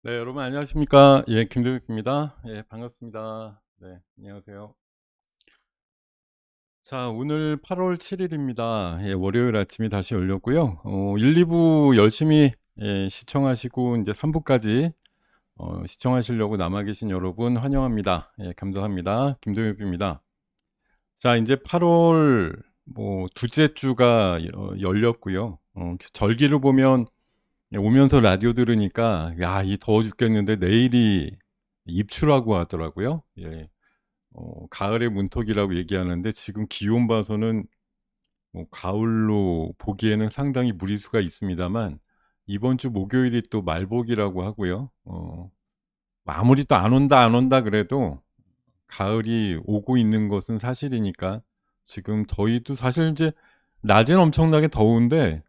네, 여러분 안녕하십니까? 예, 김동욱입니다. 예, 반갑습니다. 네, 안녕하세요. 자, 오늘 8월 7일입니다. 예, 월요일 아침이 다시 열렸고요. 1, 2부 열심히 시청하시고 이제 3부까지 시청하시려고 남아 계신 여러분 환영합니다. 예, 감사합니다. 김동욱입니다. 자, 이제 8월 뭐 둘째 주가 열렸고요. 절기를 보면 오면서 라디오 들으니까 야, 이 더워 죽겠는데 내일이 입추라고 하더라고요. 예. 가을의 문턱이라고 얘기하는데 지금 기온 봐서는 뭐 가을로 보기에는 상당히 무리수가 있습니다만 이번 주 목요일이 또 말복이라고 하고요. 아무리 또 안 온다 그래도 가을이 오고 있는 것은 사실이니까 지금 더위도 사실 이제 낮엔 엄청나게 더운데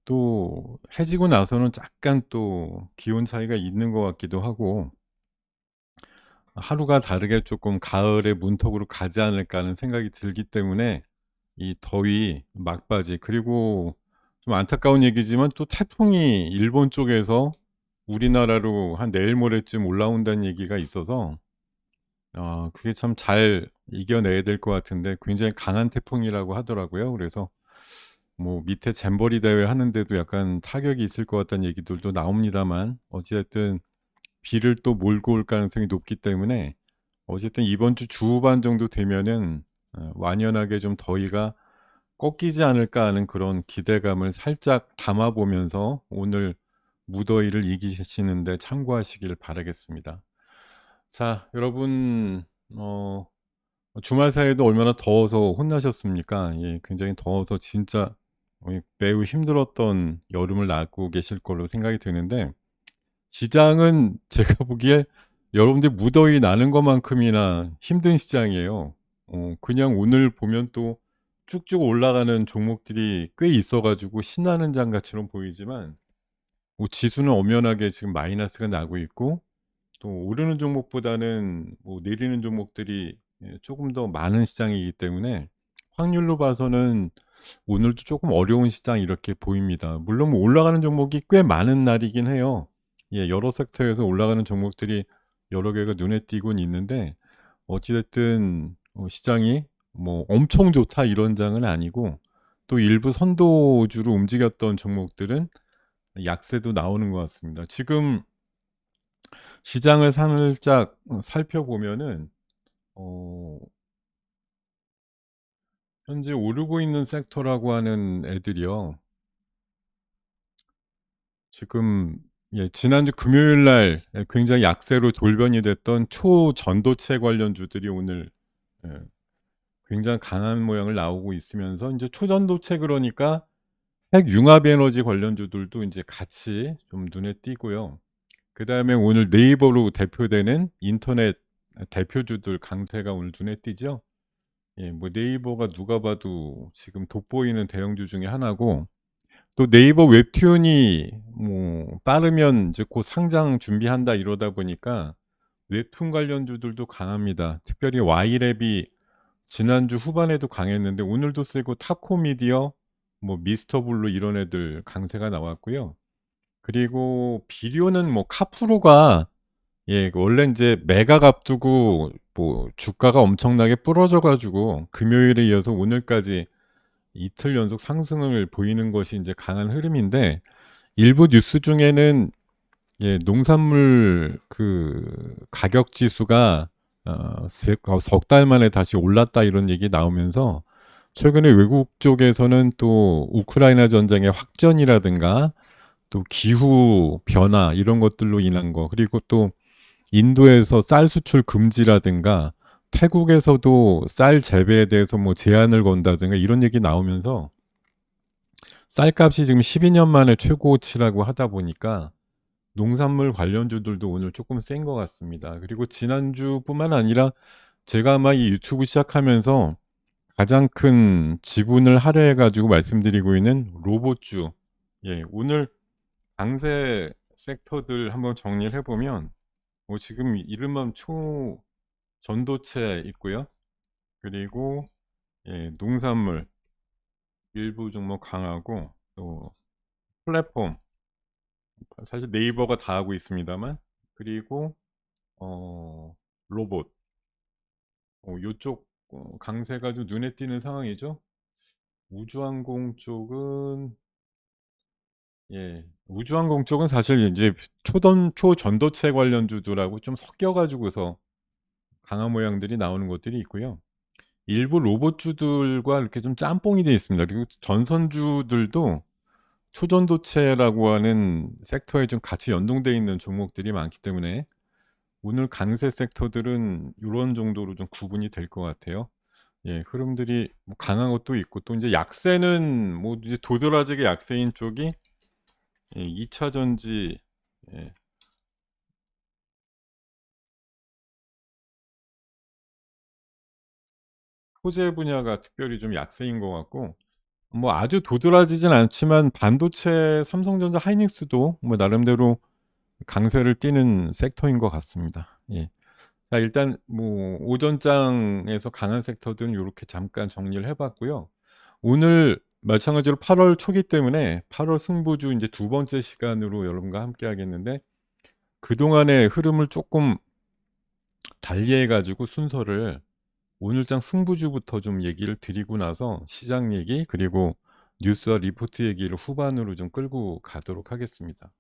또 해지고 나서는 약간 또 기온 차이가 있는 것 같기도 하고 하루가 다르게 조금 가을의 문턱으로 가지 않을까 하는 생각이 들기 때문에 이 더위 막바지 그리고 좀 안타까운 얘기지만 또 태풍이 일본 쪽에서 우리나라로 한 내일 모레쯤 올라온다는 얘기가 있어서 그게 참 잘 이겨내야 될 것 같은데 굉장히 강한 태풍이라고 하더라고요. 그래서 뭐 밑에 잼버리 대회 하는데도 약간 타격이 있을 것 같다는 얘기들도 나옵니다만 어찌됐든 비를 또 몰고 올 가능성이 높기 때문에 어쨌든 이번 주 주후반 정도 되면은 완연하게 좀 더위가 꺾이지 않을까 하는 그런 기대감을 살짝 담아 보면서 오늘 무더위를 이기시는데 참고하시길 바라겠습니다. 자, 여러분 주말 사이에도 얼마나 더워서 혼나셨습니까? 예, 굉장히 더워서 진짜 매우 힘들었던 여름을 나고 계실 걸로 생각이 드는데 시장은 제가 보기에 여러분들 무더위 나는 것만큼이나 힘든 시장이에요. 그냥 오늘 보면 또 쭉쭉 올라가는 종목들이 꽤 있어가지고 신나는 장가처럼 보이지만 뭐 지수는 엄연하게 지금 마이너스가 나고 있고 또 오르는 종목보다는 뭐 내리는 종목들이 조금 더 많은 시장이기 때문에 확률로 봐서는 오늘도 조금 어려운 시장 이렇게 보입니다. 물론 뭐 올라가는 종목이 꽤 많은 날이긴 해요. 예, 여러 섹터에서 올라가는 종목들이 여러 개가 눈에 띄곤 있는데 어찌됐든 시장이 뭐 엄청 좋다 이런 장은 아니고 또 일부 선도주로 움직였던 종목들은 약세도 나오는 것 같습니다. 지금 시장을 살짝 살펴보면은 어 현재 오르고 있는 섹터라고 하는 애들이요. 지금 예, 지난주 금요일 날 굉장히 약세로 돌변이 됐던 초전도체 관련주들이 오늘 예, 굉장히 강한 모양을 나오고 있으면서 이제 초전도체 그러니까 핵융합 에너지 관련주들도 이제 같이 좀 눈에 띄고요. 그다음에 오늘 네이버로 대표되는 인터넷 대표주들 강세가 오늘 눈에 띄죠. 예, 뭐 네이버가 누가 봐도 지금 돋보이는 대형주 중에 하나고 또 네이버 웹툰이 뭐 빠르면 이제 곧 상장 준비한다 이러다 보니까 웹툰 관련주들도 강합니다. 특별히 와이랩이 지난주 후반에도 강했는데 오늘도 세고 타코미디어, 뭐 미스터블루 이런 애들 강세가 나왔고요. 그리고 비료는 뭐 카프로가 예, 원래 이제 매각 앞두고 뭐 주가가 엄청나게 부러져 가지고 금요일에 이어서 오늘까지 이틀 연속 상승을 보이는 것이 이제 강한 흐름인데 일부 뉴스 중에는 예, 농산물 그 가격 지수가 석 달 만에 다시 올랐다 이런 얘기 나오면서 최근에 외국 쪽에서는 또 우크라이나 전쟁의 확전이라든가 또 기후 변화 이런 것들로 인한 거 그리고 또 인도에서 쌀 수출 금지라든가 태국에서도 쌀 재배에 대해서 뭐 제한을 건다든가 이런 얘기 나오면서 쌀값이 지금 12년 만에 최고치라고 하다 보니까 농산물 관련주들도 오늘 조금 센 것 같습니다. 그리고 지난주뿐만 아니라 제가 아마 이 유튜브 시작하면서 가장 큰 지분을 할애해 가지고 말씀드리고 있는 로봇주. 예, 오늘 강세 섹터들 한번 정리를 해보면 지금 이른바 초전도체 있고요. 그리고 예, 농산물 일부 종목 강하고 또 플랫폼 사실 네이버가 다 하고 있습니다만. 그리고 로봇. 요쪽 강세가 좀 눈에 띄는 상황이죠. 우주항공 쪽은 우주항공 쪽은 사실 이제 초전도체 관련주들하고 좀 섞여가지고서 강한 모양들이 나오는 것들이 있고요. 일부 로봇주들과 이렇게 좀 짬뽕이 되어 있습니다. 그리고 전선주들도 초전도체라고 하는 섹터에 좀 같이 연동되어 있는 종목들이 많기 때문에 오늘 강세 섹터들은 이런 정도로 좀 구분이 될 것 같아요. 흐름들이 뭐 강한 것도 있고 또 이제 약세는 뭐 이제 도드라지게 약세인 쪽이 2차 전지, 예, 소재 분야가 특별히 좀 약세인 것 같고 뭐 아주 도드라지진 않지만 반도체 삼성전자 하이닉스도 뭐 나름대로 강세를 띠는 섹터인 것 같습니다. 자, 일단 뭐 오전장에서 강한 섹터들은 이렇게 잠깐 정리를 해봤고요. 오늘 마찬가지로 8월 초기 때문에 8월 승부주 이제 두 번째 시간으로 여러분과 함께 하겠는데 그동안의 흐름을 조금 달리해가지고 순서를 오늘장 승부주부터 좀 얘기를 드리고 나서 시장 얘기 그리고 뉴스와 리포트 얘기를 후반으로 좀 끌고 가도록 하겠습니다.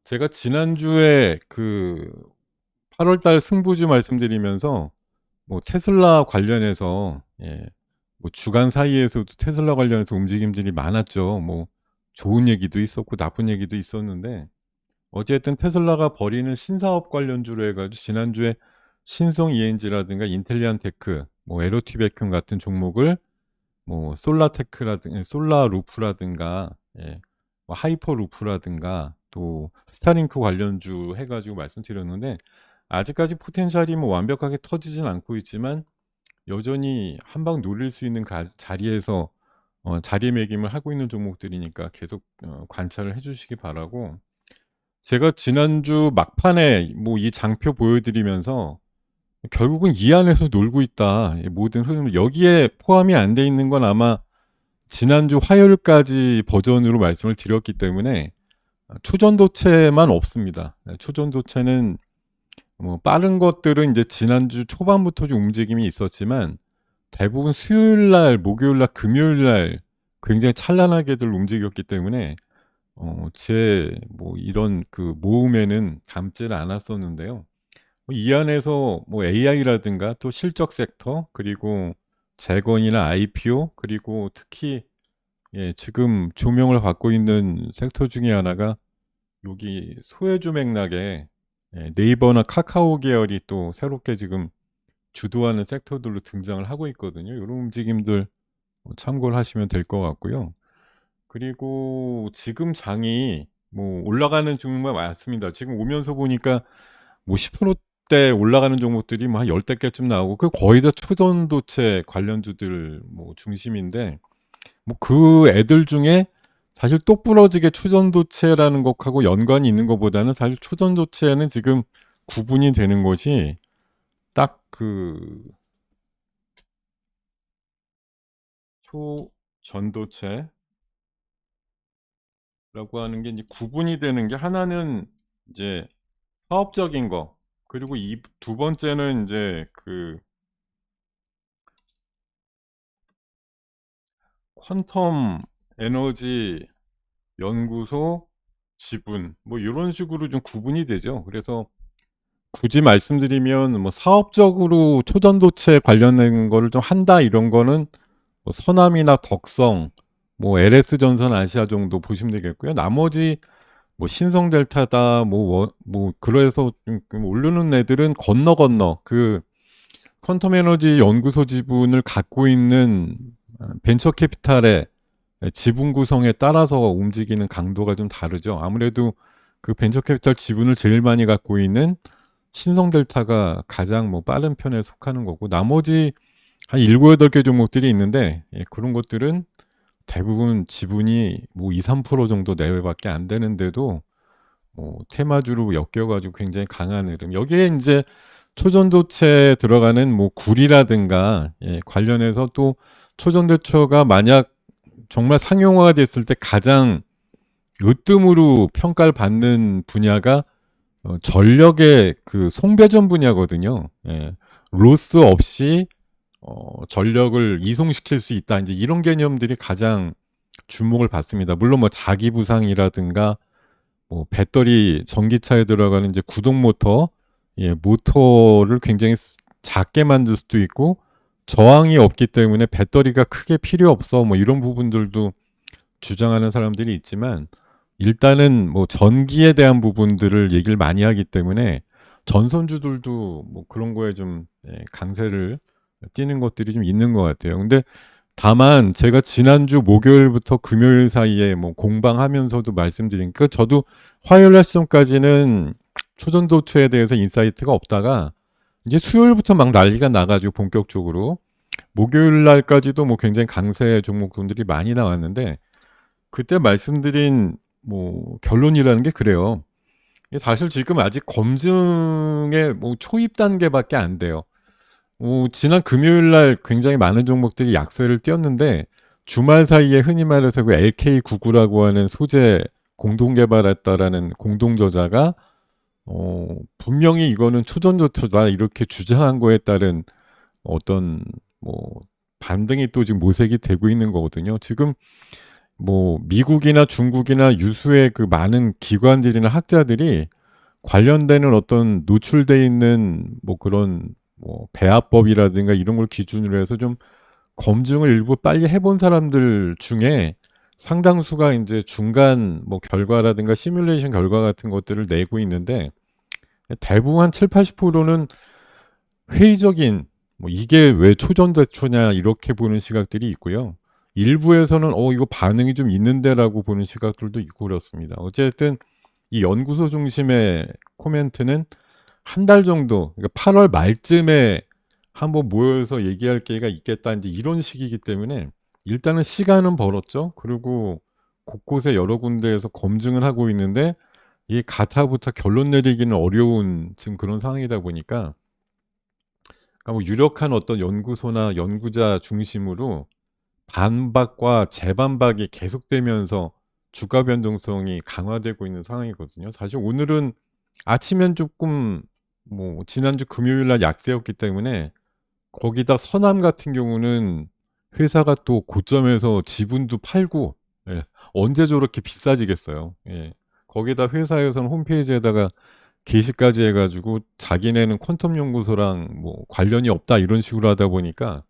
제가 지난주에 그 8월달 승부주 말씀드리면서 뭐 테슬라 관련해서 뭐 주간 사이에서도 테슬라 관련해서 움직임들이 많았죠. 뭐 좋은 얘기도 있었고 나쁜 얘기도 있었는데 어쨌든 테슬라가 벌이는 신사업 관련주로 해가지고 지난주에 신성 ENG라든가 인텔리안 테크, 뭐 에로티 베큐 같은 종목을 뭐 솔라테크라든가 솔라루프라든가 뭐 하이퍼루프라든가 또 스타링크 관련주 해가지고 말씀드렸는데 아직까지 포텐셜이 뭐 완벽하게 터지진 않고 있지만 여전히 한 방 노릴 수 있는 자리에서 자리매김을 하고 있는 종목들이니까 계속 관찰을 해주시기 바라고 제가 지난주 막판에 뭐 이 장표 보여드리면서 결국은 이 안에서 놀고 있다. 이 모든 흐름 여기에 포함이 안 돼 있는 건 아마 지난주 화요일까지 버전으로 말씀을 드렸기 때문에 초전도체만 없습니다. 초전도체는 뭐 빠른 것들은 이제 지난주 초반부터 좀 움직임이 있었지만 대부분 수요일 날, 목요일 날, 금요일 날 굉장히 찬란하게들 움직였기 때문에 제 뭐 이런 그 모음에는 담지를 않았었는데요. 이 안에서 뭐 AI라든가 또 실적 섹터 그리고 재건이나 IPO 그리고 특히 지금 조명을 받고 있는 섹터 중에 하나가 여기 소외주 맥락에 네이버나 카카오 계열이 또 새롭게 지금 주도하는 섹터들로 등장을 하고 있거든요. 이런 움직임들 참고를 하시면 될 것 같고요. 그리고 지금 장이 뭐 올라가는 종목만 많습니다. 지금 오면서 보니까 뭐 10%대 올라가는 종목들이 뭐 한 10대 개쯤 나오고 그 거의 다 초전도체 관련주들 뭐 중심인데 뭐 그 애들 중에 사실 똑부러지게 초전도체라는 것하고 연관이 있는 것보다는 사실 초전도체는 지금 구분이 되는 것이 딱 그 초전도체라고 하는 게 이제 구분이 되는 게 하나는 이제 사업적인 거 그리고 이 두 번째는 이제 그 퀀텀 에너지 연구소 지분 뭐 이런 식으로 좀 구분이 되죠. 그래서 굳이 말씀드리면 뭐 사업적으로 초전도체 관련된 거를 좀 한다 이런 거는 뭐 서남이나 덕성 뭐 LS전선 아시아 정도 보시면 되겠고요. 나머지 뭐 신성델타다 뭐 그래서 좀 오르는 애들은 건너 그 퀀텀 에너지 연구소 지분을 갖고 있는 벤처 캐피탈의 지분 구성에 따라서 움직이는 강도가 좀 다르죠. 아무래도 그 벤처 캐피탈 지분을 제일 많이 갖고 있는 신성델타가 가장 뭐 빠른 편에 속하는 거고 나머지 한 7, 8개 종목들이 있는데 그런 것들은 대부분 지분이 뭐 2, 3% 정도 내외밖에 안 되는데도 뭐 테마주로 엮여가지고 굉장히 강한 흐름. 여기에 이제 초전도체 들어가는 뭐 구리라든가 관련해서 또 초전도체가 만약 정말 상용화가 됐을 때 가장 으뜸으로 평가를 받는 분야가 전력의 그 송배전 분야거든요. 예. 로스 없이 전력을 이송시킬 수 있다. 이제 이런 개념들이 가장 주목을 받습니다. 물론 뭐 자기 부상이라든가 뭐 배터리 전기차에 들어가는 이제 구동 모터, 예, 모터를 굉장히 작게 만들 수도 있고 저항이 없기 때문에 배터리가 크게 필요 없어. 뭐 이런 부분들도 주장하는 사람들이 있지만 일단은 뭐 전기에 대한 부분들을 얘기를 많이 하기 때문에 전선주들도 뭐 그런 거에 좀 강세를 띠는 것들이 좀 있는 것 같아요. 근데 다만 제가 지난주 목요일부터 금요일 사이에 뭐 공방하면서도 말씀드리니까 저도 화요일 날 시점까지는 초전도체에 대해서 인사이트가 없다가 이제 수요일부터 막 난리가 나가지고 본격적으로 목요일 날까지도 뭐 굉장히 강세 종목군들이 많이 나왔는데 그때 말씀드린 뭐 결론이라는 게 그래요. 사실 지금 아직 검증의 뭐 초입 단계밖에 안 돼요. 지난 금요일 날 굉장히 많은 종목들이 약세를 띄었는데 주말 사이에 흔히 말해서 그 LK99라고 하는 소재 공동 개발했다라는 공동 저자가 분명히 이거는 초전도체다 이렇게 주장한 거에 따른 어떤 뭐 반등이 또 지금 모색이 되고 있는 거거든요. 지금 뭐 미국이나 중국이나 유수의 그 많은 기관들이나 학자들이 관련되는 어떤 노출돼 있는 뭐 그런 뭐 배합법이라든가 이런 걸 기준으로 해서 좀 검증을 일부 빨리 해본 사람들 중에 상당수가 이제 중간 뭐 결과라든가 시뮬레이션 결과 같은 것들을 내고 있는데 대부분 한 7, 80%는 회의적인 뭐 이게 왜 초전대초냐 이렇게 보는 시각들이 있고요. 일부에서는 이거 반응이 좀 있는데라고 보는 시각들도 있고 그렇습니다. 어쨌든 이 연구소 중심의 코멘트는 한 달 정도, 그러니까 8월 말쯤에 한번 모여서 얘기할 기회가 있겠다 이제 이런 식이기 때문에 일단은 시간은 벌었죠. 그리고 곳곳에 여러 군데에서 검증을 하고 있는데 이 가타부터 결론 내리기는 어려운 지금 그런 상황이다 보니까 그러니까 뭐 유력한 어떤 연구소나 연구자 중심으로 반박과 재반박이 계속되면서 주가 변동성이 강화되고 있는 상황이거든요. 사실 오늘은 아침엔 조금 뭐 지난주 금요일 날 약세였기 때문에 거기다 서남 같은 경우는 회사가 또 고점에서 지분도 팔고 예, 언제 저렇게 비싸지겠어요. 예. 거기다 회사에서는 홈페이지에다가 게시까지 해가지고 자기네는 퀀텀 연구소랑 뭐 관련이 없다 이런 식으로 하다 보니까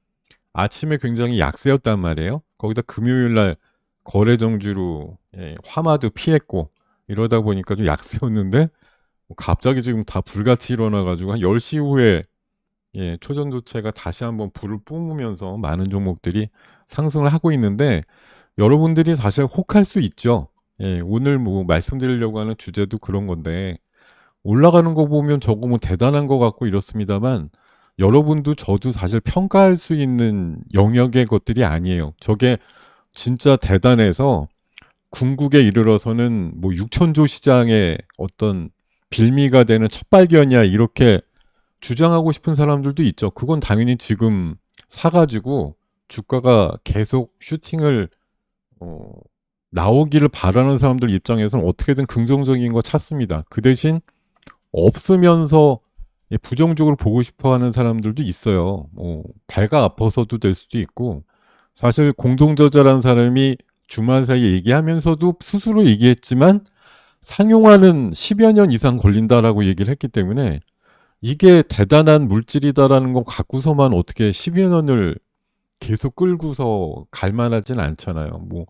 아침에 굉장히 약세였단 말이에요. 거기다 금요일 날 거래 정지로 화마도 피했고 이러다 보니까 좀 약세였는데 갑자기 지금 다 불같이 일어나가지고 한 10시 후에 초전도체가 다시 한번 불을 뿜으면서 많은 종목들이 상승을 하고 있는데 여러분들이 사실 혹할 수 있죠. 오늘 뭐 말씀드리려고 하는 주제도 그런 건데 올라가는 거 보면 저거 뭐 대단한 것 같고 이렇습니다만 여러분도 저도 사실 평가할 수 있는 영역의 것들이 아니에요. 저게 진짜 대단해서 궁극에 이르러서는 뭐 6천조 시장의 어떤 빌미가 되는 첫 발견이야 이렇게 주장하고 싶은 사람들도 있죠. 그건 당연히 지금 사가지고 주가가 계속 슈팅을 어, 나오기를 바라는 사람들 입장에서는 어떻게든 긍정적인 거 찾습니다. 그 대신 없으면서 부정적으로 보고 싶어 하는 사람들도 있어요. 배가 아파서도 될 수도 있고, 사실 공동저자라는 사람이 주말 사이에 얘기하면서도 스스로 얘기했지만, 상용화는 10여 년 이상 걸린다라고 얘기를 했기 때문에, 이게 대단한 물질이다라는 거 갖고서만 어떻게 10여 년을 계속 끌고서 갈 만하진 않잖아요. 뭐,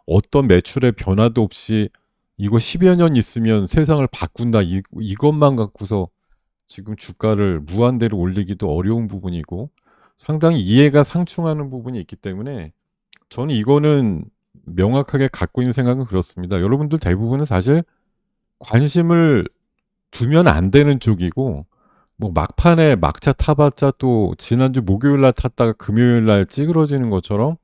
어떤 매출의 변화도 없이 이거 10여 년 있으면 세상을 바꾼다. 이것만 갖고서 지금 주가를 무한대로 올리기도 어려운 부분이고 상당히 이해가 상충하는 부분이 있기 때문에 저는 이거는 명확하게 갖고 있는 생각은 그렇습니다. 여러분들 대부분은 사실 관심을 두면 안 되는 쪽이고 뭐 막판에 막차 타봤자 또 지난주 목요일 날 탔다가 금요일 날 찌그러지는 것처럼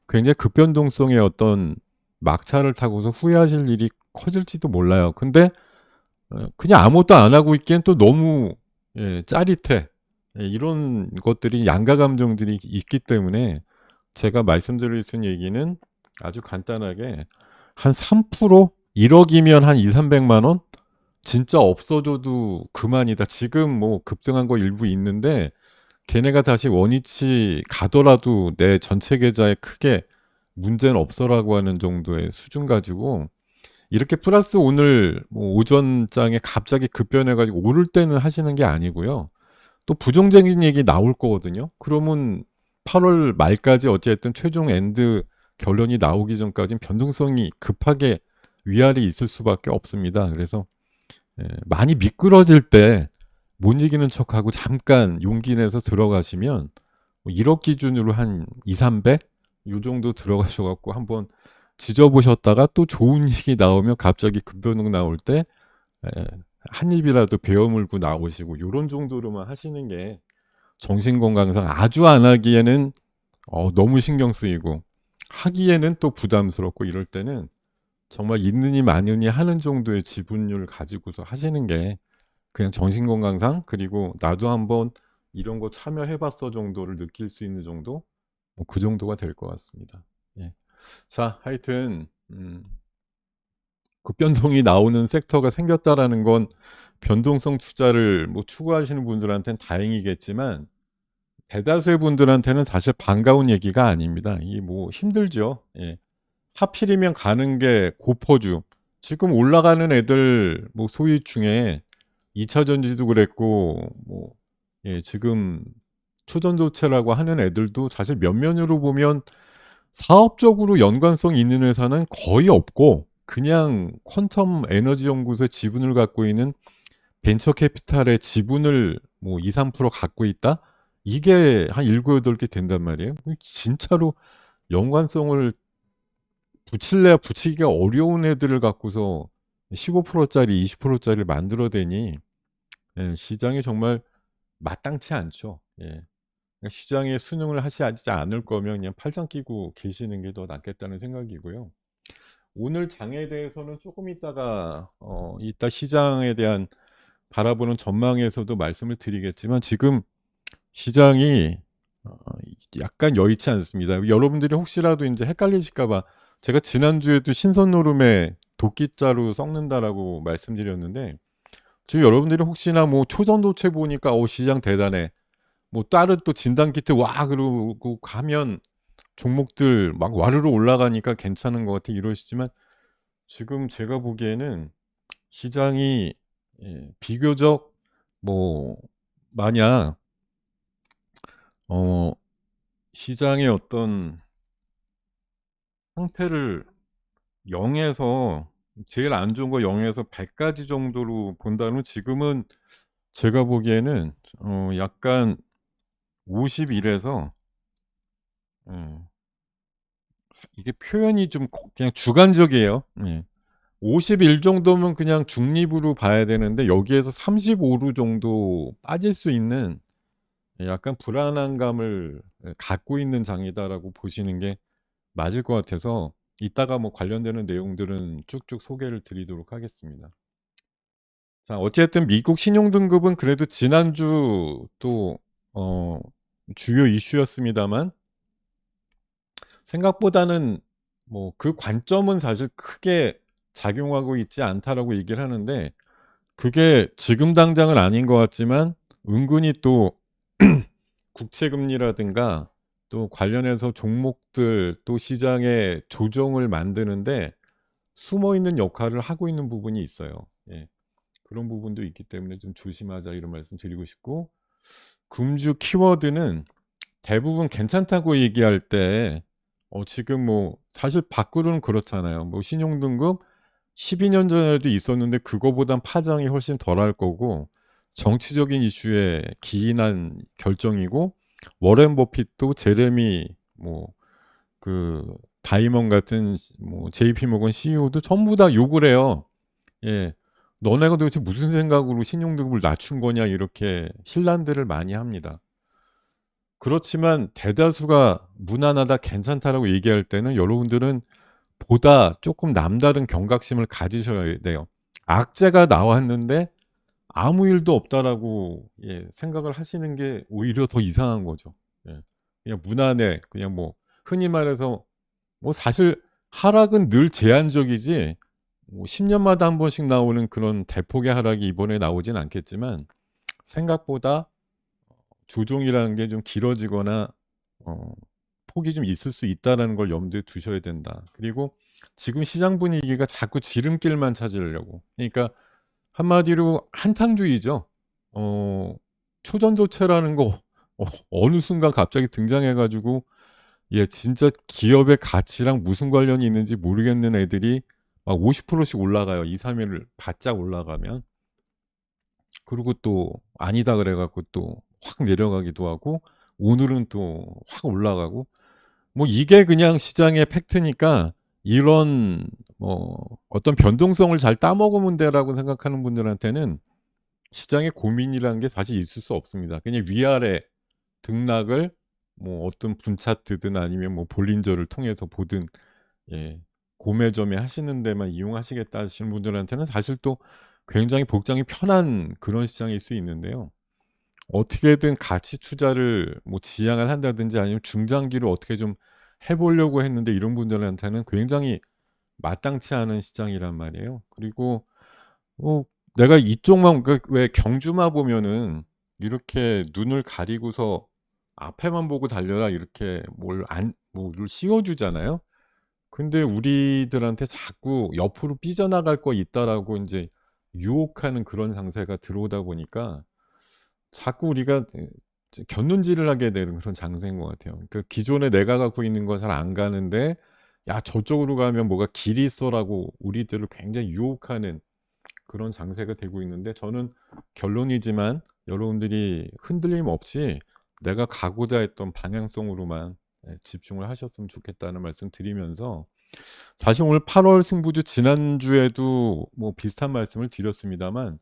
굉장히 급변동성의 어떤 막차를 타고서 후회하실 일이 커질지도 몰라요. 근데 그냥 아무것도 안 하고 있기엔 또 너무 짜릿해. 이런 것들이 양가 감정들이 있기 때문에 제가 말씀드릴 수 있는 얘기는 아주 간단하게 한 3%? 1억이면 한 200~300만 원? 진짜 없어져도 그만이다. 지금 뭐 급등한 거 일부 있는데 걔네가 다시 원위치 가더라도 내 전체 계좌에 크게 문제는 없어라고 하는 정도의 수준 가지고 이렇게 플러스 오늘 뭐 오전장에 갑자기 급변해 가지고 오를 때는 하시는 게 아니고요. 또 부정적인 얘기 나올 거거든요. 그러면 8월 말까지 어쨌든 최종 엔드 결론이 나오기 전까지는 변동성이 급하게 위아래 있을 수밖에 없습니다. 그래서 많이 미끄러질 때 못 이기는 척하고 잠깐 용기 내서 들어가시면 뭐 1억 기준으로 한 200~300 요 정도 들어가셔 갖고 한번 지져보셨다가 또 좋은 얘기 나오면 갑자기 급변동 나올 때 한 입이라도 베어 물고 나오시고 요런 정도로만 하시는 게 정신 건강상 아주 안 하기에는 너무 신경 쓰이고 하기에는 또 부담스럽고 이럴 때는 정말 있느니 마느니 하는 정도의 지분율 가지고서 하시는 게 그냥 정신 건강상 그리고 나도 한번 이런 거 참여해 봤어 정도를 느낄 수 있는 정도? 뭐 그 정도가 될 것 같습니다. 예. 자, 하여튼 급변동이 나오는 섹터가 생겼다라는 건 변동성 투자를 뭐 추구하시는 분들한테는 다행이겠지만 대다수의 분들한테는 사실 반가운 얘기가 아닙니다. 이 뭐 힘들죠. 예. 하필이면 가는 게 고퍼주. 지금 올라가는 애들 뭐 소위 중에 2차 전지도 그랬고 뭐 지금 초전도체라고 하는 애들도 사실 면면으로 보면 사업적으로 연관성 있는 회사는 거의 없고 그냥 퀀텀 에너지 연구소의 지분을 갖고 있는 벤처 캐피탈의 지분을 뭐 2~3% 갖고 있다? 이게 한 7~8개 된단 말이에요. 진짜로 연관성을 붙일래야 붙이기가 어려운 애들을 갖고서 15%짜리 20%짜리를 만들어대니 시장이 정말 마땅치 않죠. 예. 그러니까 시장에 순응을 하지 않을 거면 그냥 팔짱 끼고 계시는 게 더 낫겠다는 생각이고요. 오늘 장에 대해서는 조금 있다가 이따 시장에 대한 바라보는 전망에서도 말씀을 드리겠지만 지금 시장이 어 약간 여의치 않습니다. 여러분들이 혹시라도 인제 헷갈리실까 봐 제가 지난주에도 신선 노름에 도끼자루 썩는다라고 말씀드렸는데 지금 여러분들이 혹시나 뭐 초전도체 보니까 시장 대단해. 뭐 다른 또 진단 키트 와 그러고 가면 종목들 막 와르르 올라가니까 괜찮은 것 같아 이러시지만 지금 제가 보기에는 시장이 비교적 뭐 만약 어 시장의 어떤 상태를 0에서 제일 안 좋은 거 0에서 100 까지 정도로 본다면 지금은 제가 보기에는 약간 51에서 음 이게 표현이 좀 그냥 주관적이에요. 예. 51 정도면 그냥 중립으로 봐야 되는데 여기에서 35루 정도 빠질 수 있는 약간 불안한 감을 갖고 있는 장이다라고 보시는 게 맞을 것 같아서 이따가 뭐 관련되는 내용들은 쭉쭉 소개를 드리도록 하겠습니다. 자, 어쨌든 미국 신용등급은 그래도 지난주 또 어 주요 이슈였습니다만 생각보다는 뭐 그 관점은 사실 크게 작용하고 있지 않다라고 얘기를 하는데 그게 지금 당장은 아닌 것 같지만 은근히 또 국채 금리라든가 또 관련해서 종목들 또 시장의 조정을 만드는데 숨어 있는 역할을 하고 있는 부분이 있어요. 예. 그런 부분도 있기 때문에 좀 조심하자 이런 말씀 드리고 싶고 금주 키워드는 대부분 괜찮다고 얘기할 때 지금 뭐 사실 밖으로는 그렇잖아요. 뭐 신용등급 12년 전에도 있었는데 그거보단 파장이 훨씬 덜할 거고 정치적인 이슈에 기인한 결정이고 워렌 버핏도 제레미 뭐 그 다이먼 같은 뭐 JP 모건 CEO도 전부 다 욕을 해요. 예. "너네가 도대체 무슨 생각으로 신용등급을 낮춘 거냐." 이렇게 신란들을 많이 합니다. 그렇지만 대다수가 "무난하다. 괜찮다."라고 얘기할 때는 여러분들은 보다 쪼끔 남다른 경각심을 가지셔야 돼요. 악재가 나왔는데 '아무 일도 없다.'라고 생각을 하시는 게 오히려 더 이상한 거죠. 예. 그냥 무난해. 그냥 뭐 흔히 말해서 뭐 사실 하락은 늘 제한적이지 뭐 10년마다 한 번씩 나오는 그런 대폭의 하락이 이번에 나오진 않겠지만 생각보다 조정이라는 게 좀 길어지거나 어 폭이 좀 있을 수 있다라는 걸 염두에 두셔야 된다. 그리고 지금 시장 분위기가 자꾸 지름길만 찾으려고. 그러니까 한마디로 한탕주의죠. 어 초전도체라는 거 어느 순간 갑자기 등장해 가지고 진짜 기업의 가치랑 무슨 관련이 있는지 모르겠는 애들이 막 50%씩 올라가요. 2-3 일 바짝 올라가면. 그리고 또 아니다 그래 갖고 또 확 내려가기도 하고 오늘은 또 확 올라가고 뭐 이게 그냥 시장의 팩트니까 이런 어떤 변동성을 잘 따먹으면 돼라고 생각하는 분들한테는 시장의 고민이라는 게 사실 있을 수 없습니다. 그냥 위아래 등락을 뭐 어떤 분차트든 아니면 뭐 볼린저를 통해서 보든 고매점에 하시는 데만 이용하시겠다 하시는 분들한테는 사실 또 굉장히 복장이 편한 그런 시장일 수 있는데요. 어떻게든 가치 투자를 뭐 지향을 한다든지 아니면 중장기로 어떻게 좀 해 보려고 했는데 이런 분들한테는 굉장히 마땅치 않은 시장이란 말이에요. 그리고 내가 이쪽만 왜 경주마 보면은 이렇게 눈을 가리고서 앞에만 보고 달려라 이렇게 뭐를 씌워 주잖아요. 근데 우리들한테 자꾸 옆으로 삐져나갈 거 있다라고 인제 유혹하는 그런 장세가 들어오다 보니까 자꾸 우리가 곁눈질을 하게 되는 그런 장세인 것 같아요. 그러니까 기존에 내가 갖고 있는 거 잘 안 가는데 '야 저쪽으로 가면 뭐가 길이 있어.'라고 우리들을 굉장히 유혹하는 그런 장세가 되고 있는데 저는 결론이지만 여러분들이 흔들림 없이 내가 가고자 했던 방향성으로만 집중을 하셨으면 좋겠다는 말씀 드리면서 사실 오늘 8월 승부주 지난주에도 뭐 비슷한 말씀을 드렸습니다만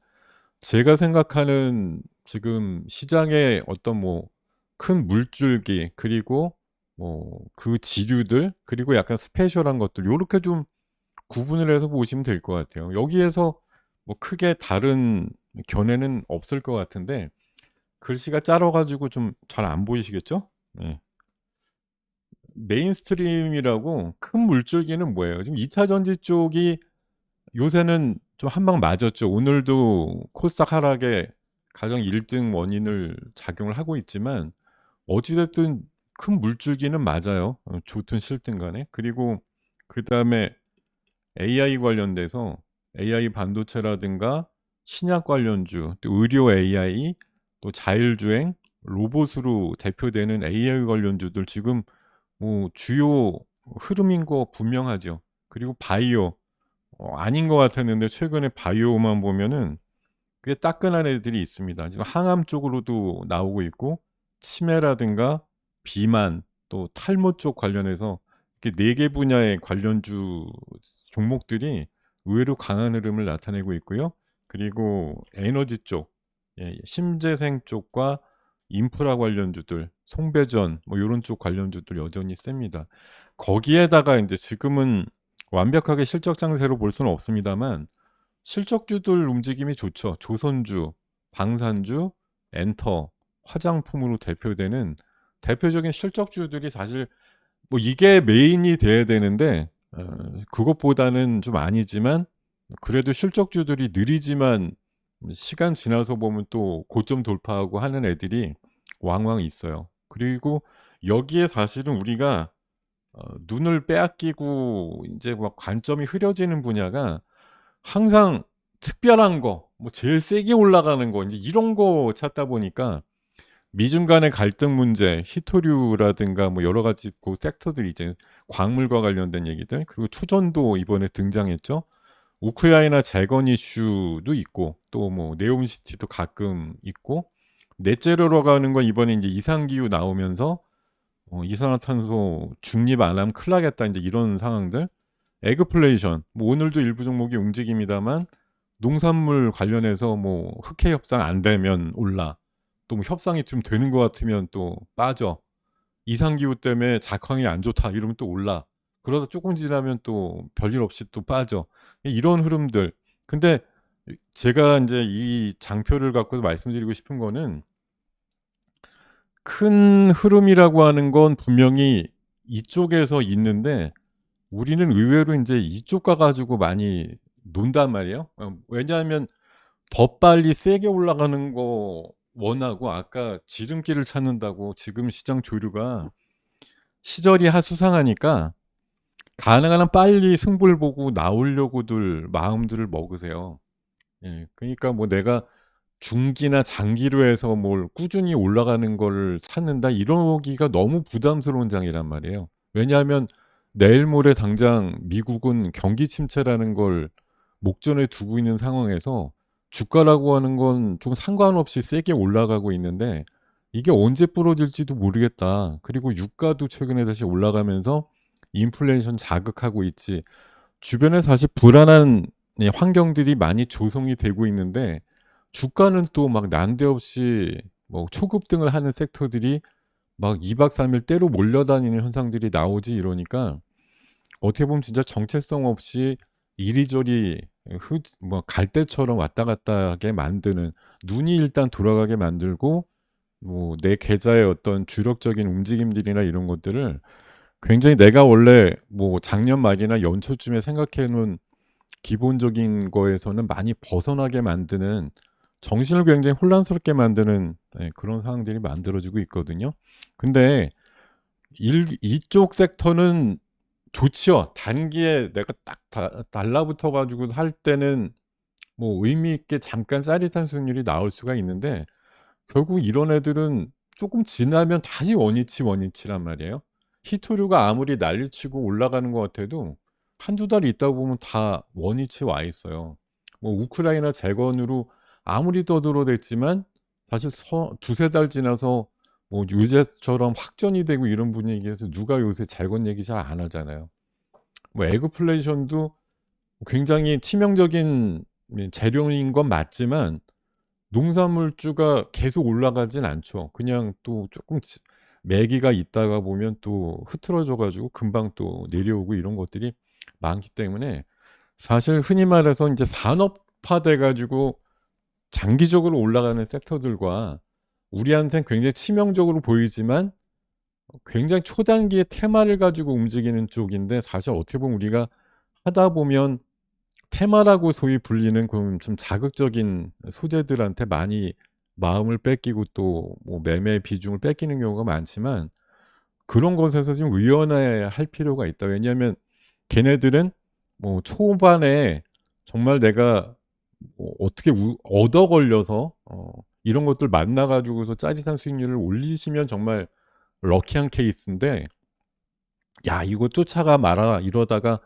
제가 생각하는 지금 시장의 어떤 뭐 큰 물줄기 그리고 뭐 그 지류들 그리고 약간 스페셜한 것들 요렇게 좀 구분을 해서 보시면 될 것 같아요. 여기에서 뭐 크게 다른 견해는 없을 것 같은데 글씨가 작아 가지고 좀 잘 안 보이시겠죠? 네. 메인스트림이라고 큰 물줄기는 뭐예요? 지금 2차 전지 쪽이 요새는 좀 한 방 맞았죠. 오늘도 코스닥 하락의 가장 1등 원인을 작용을 하고 있지만 어찌 됐든 큰 물줄기는 맞아요, 좋든 싫든 간에. 그리고 그다음에 AI 관련돼서 AI 반도체라든가 신약 관련주, 또 의료 AI, 또 자율주행, 로봇으로 대표되는 AI 관련주들 지금 뭐 주요 흐름인 거 분명하죠. 그리고 바이오 아닌 것 같았는데 최근에 바이오만 보면은 꽤 따끈한 애들이 있습니다. 지금 항암 쪽으로도 나오고 있고 치매라든가 비만 또 탈모 쪽 관련해서 이렇게 4개 분야의 관련주 종목들이 의외로 강한 흐름을 나타내고 있고요. 그리고 에너지 쪽, 심재생 쪽과 인프라 관련주들, 송배전 뭐 요런 쪽 관련주들 여전히 셉니다. 거기에다가 인제 지금은 완벽하게 실적 장세로 볼 수는 없습니다만 실적주들 움직임이 좋죠. 조선주, 방산주, 엔터, 화장품으로 대표되는 대표적인 실적주들이 사실 뭐 이게 메인이 돼야 되는데 그것보다는 좀 아니지만 그래도 실적주들이 느리지만 시간 지나서 보면 또 고점 돌파하고 하는 애들이 왕왕 있어요. 그리고 여기에 사실은 우리가 눈을 빼앗기고 인제 막 관점이 흐려지는 분야가 항상 특별한 거 뭐 제일 세게 올라가는 거 인제 이런 거 찾다 보니까 미중 간의 갈등 문제, 희토류라든가 뭐 여러 가지 고 섹터들이 이제 광물과 관련된 얘기들 그리고 초전도 이번에 등장했죠. 우크라이나 재건 이슈도 있고 또 뭐 네옴시티도 가끔 있고 넷제로로 가는 건 이번에 인제 이상기후 나오면서 "이산화탄소 중립 안 하면 큰일 나겠다." 인제 이런 상황들. 에그플레이션 뭐 오늘도 일부 종목이 움직입니다만 농산물 관련해서 뭐 흑해 협상 안 되면 올라. 또 뭐 협상이 좀 되는 것 같으면 또 빠져. "이상기후 때문에 작황이 안 좋다." 이러면 또 올라. 그러다 쪼끔 지나면 또 별일 없이 또 빠져. 이런 흐름들. 근데 제가 인제 이 장표를 갖고 말씀드리고 싶은 거는 큰 흐름이라고 하는 건 분명히 이쪽에서 있는데 우리는 의외로 인제 이쪽 가 가지고 많이 논단 말이에요. 왜냐하면 더 빨리 세게 올라가는 거 원하고 아까 지름길을 찾는다고 지금 시장 조류가 시절이 수상하니까 가능한 한 빨리 승부를 보고 나오려고들 마음들을 먹으세요. 예. 그러니까 뭐 내가 중기나 장기로 해서 뭘 꾸준히 올라가는 거를 찾는다 이러기가 너무 부담스러운 장이란 말이에요. 왜냐하면 내일 모레 당장 미국은 경기 침체라는 걸 목전에 두고 있는 상황에서 주가라고 하는 건 좀 상관없이 세게 올라가고 있는데 이게 언제 부러질지도 모르겠다. 그리고 유가도 최근에 다시 올라가면서 인플레이션 자극하고 있지. 주변에 사실 불안한 환경들이 많이 조성이 되고 있는데 주가는 또 막 난데없이 뭐 초급등을 하는 섹터들이 막 2박 3일 때로 몰려다니는 현상들이 나오지 이러니까 어떻게 보면 진짜 정체성 없이 이리저리 뭐 갈대처럼 왔다 갔다 하게 만드는 눈이 일단 돌아가게 만들고 뭐 내 계좌의 어떤 주력적인 움직임들이나 이런 것들을 굉장히 내가 원래 뭐 작년 말이나 연초쯤에 생각해 놓은 기본적인 거에서는 많이 벗어나게 만드는 정신을 굉장히 혼란스럽게 만드는 그런 상황들이 만들어지고 있거든요. 근데 이쪽 섹터는 좋지요. 단기에 내가 딱 달라붙어 가지고 할 때는 뭐 의미 있게 잠깐 짜릿한 수익률이 나올 수가 있는데 결국 이런 애들은 쪼끔 지나면 다시 원위치란 말이에요. 히토류가 아무리 난리치고 올라가는 것 같아도 한두 달 있다 보면 다 원위치에 와 있어요. 뭐 우크라이나 재건으로 아무리 떠들어댔지만 사실 두세 달 지나서 뭐 요새처럼 확전이 되고 이런 분위기에서 누가 요새 재건 얘기 잘 안 하잖아요. 뭐 에그플레이션도 굉장히 치명적인 재료인 건 맞지만 농산물주가 계속 올라가진 않죠. 그냥 또 쪼끔 매기가 있다가 보면 또 흐트러져 가지고 금방 또 내려오고 이런 것들이 많기 때문에 사실 흔히 말해서 인제 산업화돼 가지고 장기적으로 올라가는 섹터들과 우리한테는 굉장히 치명적으로 보이지만 굉장히 초단기의 테마를 가지고 움직이는 쪽인데 사실 어떻게 보면 우리가 하다 보면 테마라고 소위 불리는 그런 좀 자극적인 소재들한테 많이 마음을 뺏기고 또 뭐 매매 비중을 뺏기는 경우가 많지만 그런 것에서 좀 의원화할 필요가 있다. 왜냐하면 걔네들은 뭐 초반에 정말 내가 뭐 어떻게 얻어 걸려서 이런 것들 만나 가지고서 짜릿한 수익률을 올리시면 정말 럭키한 케이스인데 "야 이거 쫓아가 마라." 이러다가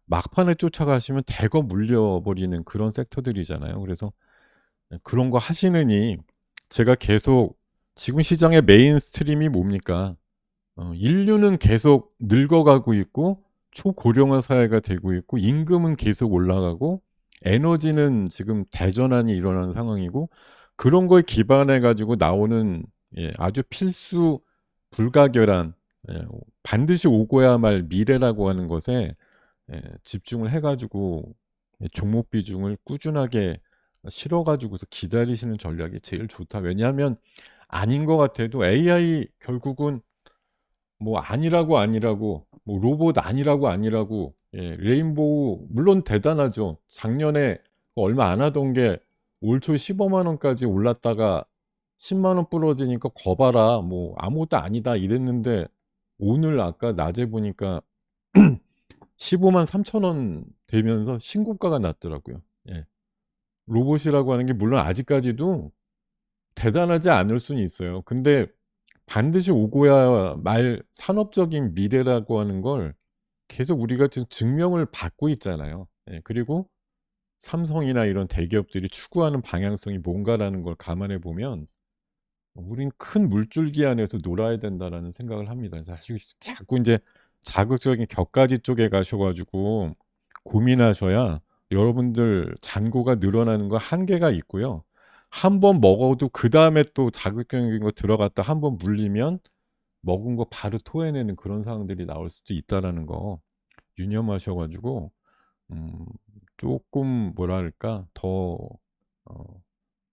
막판에 쫓아가시면 대거 물려버리는 그런 섹터들이잖아요. 그래서 그런 거 하시느니 제가 계속 지금 시장의 메인스트림이 뭡니까? 인류는 계속 늙어가고 있고 초고령화 사회가 되고 있고 임금은 계속 올라가고 에너지는 지금 대전환이 일어나는 상황이고 그런 거에 기반해 가지고 나오는 아주 필수 불가결한 반드시 오고야 말 미래라고 하는 것에 집중을 해 가지고 종목 비중을 꾸준하게 실어 가지고서 기다리시는 전략이 제일 좋다. 왜냐하면 아닌 것 같아도 AI 결국은 뭐 아니라고 뭐 로봇 아니라고 레인보우 물론 대단하죠. 작년에 얼마 안 하던 게 올 초 150,000 원까지 올랐다가 100,000원 부러지니까 "거 봐라. 뭐 아무것도 아니다." 이랬는데 오늘 아까 낮에 보니까 153,000원 되면서 신고가가 났더라고요. 예. 로봇이라고 하는 게 물론 아직까지도 대단하지 않을 수는 있어요. 근데 반드시 오고야 말 산업적인 미래라고 하는 걸 계속 우리가 지금 증명을 받고 있잖아요. 그리고 삼성이나 이런 대기업들이 추구하는 방향성이 뭔가라는 걸 감안해 보면 '우린 큰 물줄기 안에서 놀아야 된다.'라는 생각을 합니다. 사실 자꾸 인제 자극적인 격가지 쪽에 가셔 가지고 고민하셔야 여러분들 잔고가 늘어나는 거 한계가 있고요. 한 번 먹어도 그다음에 또 자극적인 거 들어갔다 한 번 물리면 먹은 거 바로 토해내는 그런 상황들이 나올 수도 있다라는 거 유념하셔 가지고 음 쪼끔 뭐랄까 더 어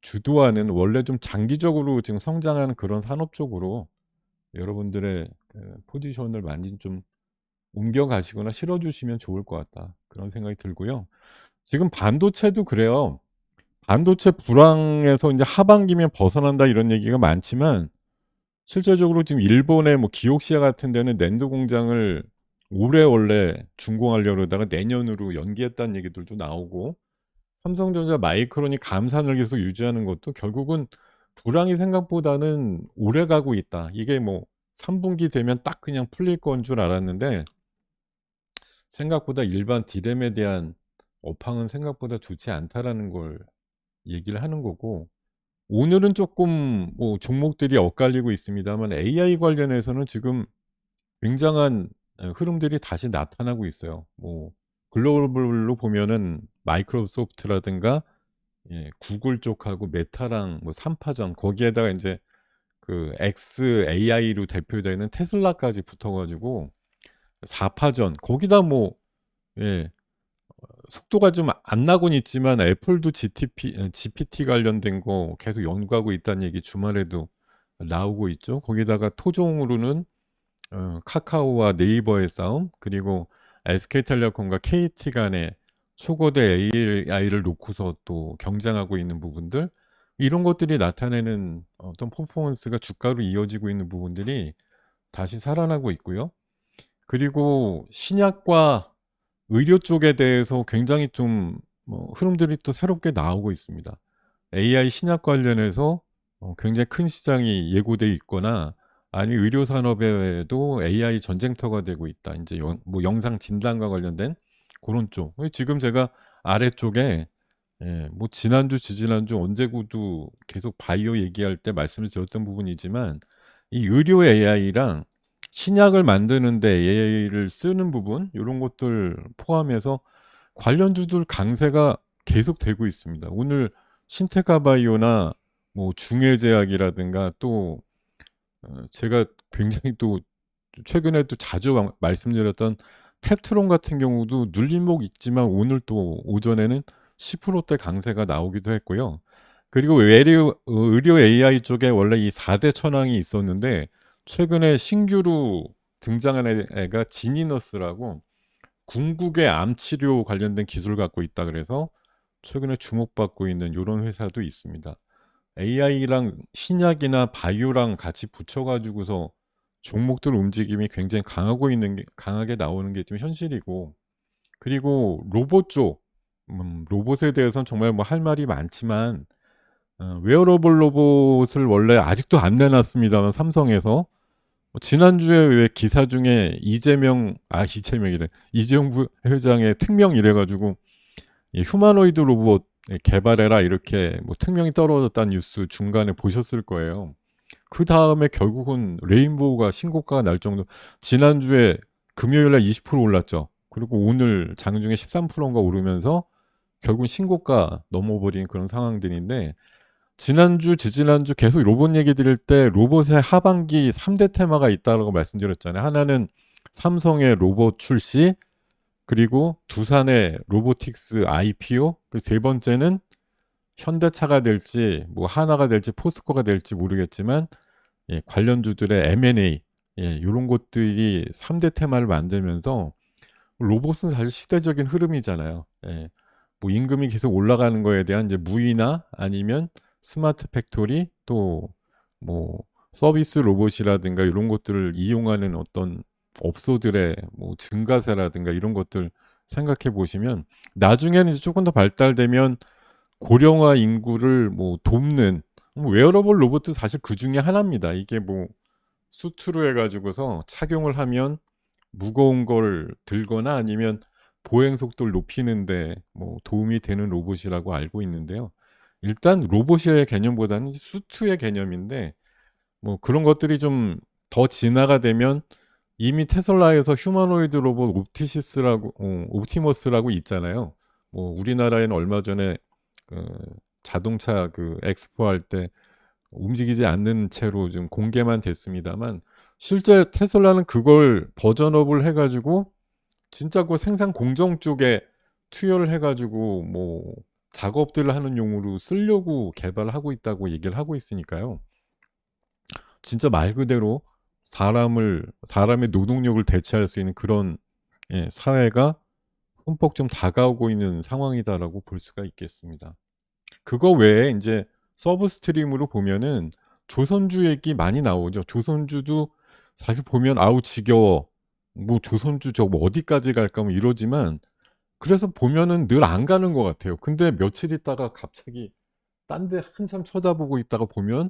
주도하는 원래 좀 장기적으로 지금 성장하는 그런 산업 쪽으로 여러분들의 포지션을 많이 좀 옮겨가시거나 실어주시면 좋을 것 같다. 그런 생각이 들고요. 지금 반도체도 그래요. 반도체 불황에서 이제 하반기면 벗어난다 이런 얘기가 많지만 실제적으로 지금 일본의 뭐 기옥시아 같은 데는 낸드 공장을 올해 원래 준공하려고 그러다가 내년으로 연기했다는 얘기들도 나오고, 삼성전자 마이크론이 감산을 계속 유지하는 것도 결국은 불황이 생각보다는 오래 가고 있다. 이게 뭐 3분기 되면 딱 그냥 풀릴 건 줄 알았는데 생각보다 일반 디램에 대한 업황은 생각보다 좋지 않다라는 걸 얘기를 하는 거고, 오늘은 조금 뭐 종목들이 엇갈리고 있습니다만 AI 관련해서는 지금 굉장한 흐름들이 다시 나타나고 있어요. 뭐 글로벌로 보면은 마이크로소프트라든가 구글 쪽하고 메타랑 뭐 3파전, 거기에다가 인제 그 xAI로 대표되는 테슬라까지 붙어 가지고 4파전, 거기다 뭐 예 속도가 좀 안 나곤 있지만 애플도 GPT 관련된 거 계속 연구하고 있다는 얘기 주말에도 나오고 있죠. 거기다가 토종으로는 카카오와 네이버의 싸움, 그리고 SK텔레콤과 KT 간의 초거대 AI를 놓고서 또 경쟁하고 있는 부분들, 이런 것들이 나타내는 어떤 퍼포먼스가 주가로 이어지고 있는 부분들이 다시 살아나고 있고요. 그리고 신약과 의료 쪽에 대해서 굉장히 좀 흐름들이 또 새롭게 나오고 있습니다. AI 신약 관련해서 굉장히 큰 시장이 예고돼 있거나, 아니면 의료 산업에도 AI 전쟁터가 되고 있다. 인제 뭐 영상 진단과 관련된 고런 쪽. 지금 제가 아래쪽에 뭐 지난주, 지지난주 언제고도 계속 바이오 얘기할 때 말씀을 드렸던 부분이지만, 이 의료 AI랑 신약을 만드는 데 AI를 쓰는 부분, 요런 것들 포함해서 관련주들 강세가 계속되고 있습니다. 오늘 신테카 바이오나 뭐 중해제약이라든가, 또 제가 굉장히 또 최근에 또 자주 말씀드렸던 펩트론 같은 경우도 눌림목 있지만 오늘 또 오전에는 10%대 강세가 나오기도 했고요. 그리고 의료 AI 쪽에 원래 이 4대 천왕이 있었는데 최근에 신규로 등장한 애가 지니너스라고 궁극의 암 치료 관련된 기술을 갖고 있다 그래서 최근에 주목받고 있는 요런 회사도 있습니다. AI랑 신약이나 바이오랑 같이 붙여 가지고서 종목들 움직임이 굉장히 강하게 나오는 게 좀 현실이고, 그리고 로봇 쪽, 로봇에 대해서는 정말 뭐 할 말이 많지만 웨어러블 로봇을 원래 아직도 안 내놨습니다만 삼성에서 지난주에 왜 기사 중에 이재명이래, 이재용 회장의 특명 이래 가지고 휴머노이드 로봇 개발해라 이렇게 뭐 특명이 떨어졌다는 뉴스 중간에 보셨을 거예요. 그다음에 결국은 레인보우가 신고가가 날 정도, 지난주에 금요일 날 20% 올랐죠. 그리고 오늘 장중에 13%인가 오르면서 결국은 신고가 넘어버린 그런 상황들인데, 지난주, 지지난주 계속 로봇 얘기 드릴 때 로봇의 하반기 3대 테마가 있다고 말씀드렸잖아요. 하나는 삼성의 로봇 출시, 그리고 두산의 로보틱스 IPO, 그 세 번째는 현대차가 될지 뭐 하나가 될지 포스코가 될지 모르겠지만 관련주들의 M&A, 요런 것들이 3대 테마를 만들면서, 로봇은 사실 시대적인 흐름이잖아요. 뭐 임금이 계속 올라가는 거에 대한 이제 무의나 아니면 스마트 팩토리, 또 뭐 서비스 로봇이라든가 이런 것들을 이용하는 어떤 업소들의 뭐 증가세라든가 이런 것들 생각해 보시면, 나중에는 이제 조금 더 발달되면 고령화 인구를 뭐 돕는 웨어러블 로봇도 사실 그 중에 하나입니다. 이게 뭐 수트로 해 가지고서 착용을 하면 무거운 걸 들거나 아니면 보행 속도를 높이는데 뭐 도움이 되는 로봇이라고 알고 있는데요. 일단 로봇의 개념보다는 수트의 개념인데, 뭐 그런 것들이 좀 더 진화가 되면, 이미 테슬라에서 휴머노이드 로봇 옵티머스라고 있잖아요. 뭐 우리나라에는 얼마 전에 그 자동차 그 엑스포 할 때 움직이지 않는 채로 좀 공개만 됐습니다만, 실제 테슬라는 그걸 버전업을 해 가지고 진짜 그 생산 공정 쪽에 투여를 해 가지고 뭐 작업들을 하는 용으로 쓰려고 개발을 하고 있다고 얘기를 하고 있으니까요. 진짜 말 그대로 사람의 노동력을 대체할 수 있는 그런 사회가 흠뻑 좀 다가오고 있는 상황이다라고 볼 수가 있겠습니다. 그거 외에 인제 서브 스트림으로 보면은 조선주 얘기 많이 나오죠. 조선주도 사실 보면 '아우 지겨워. 뭐 조선주 저거 뭐 어디까지 갈까.' 뭐 이러지만 그래서 보면은 늘 안 가는 것 같아요. 근데 며칠 있다가 갑자기 딴 데 한참 쳐다보고 있다가 보면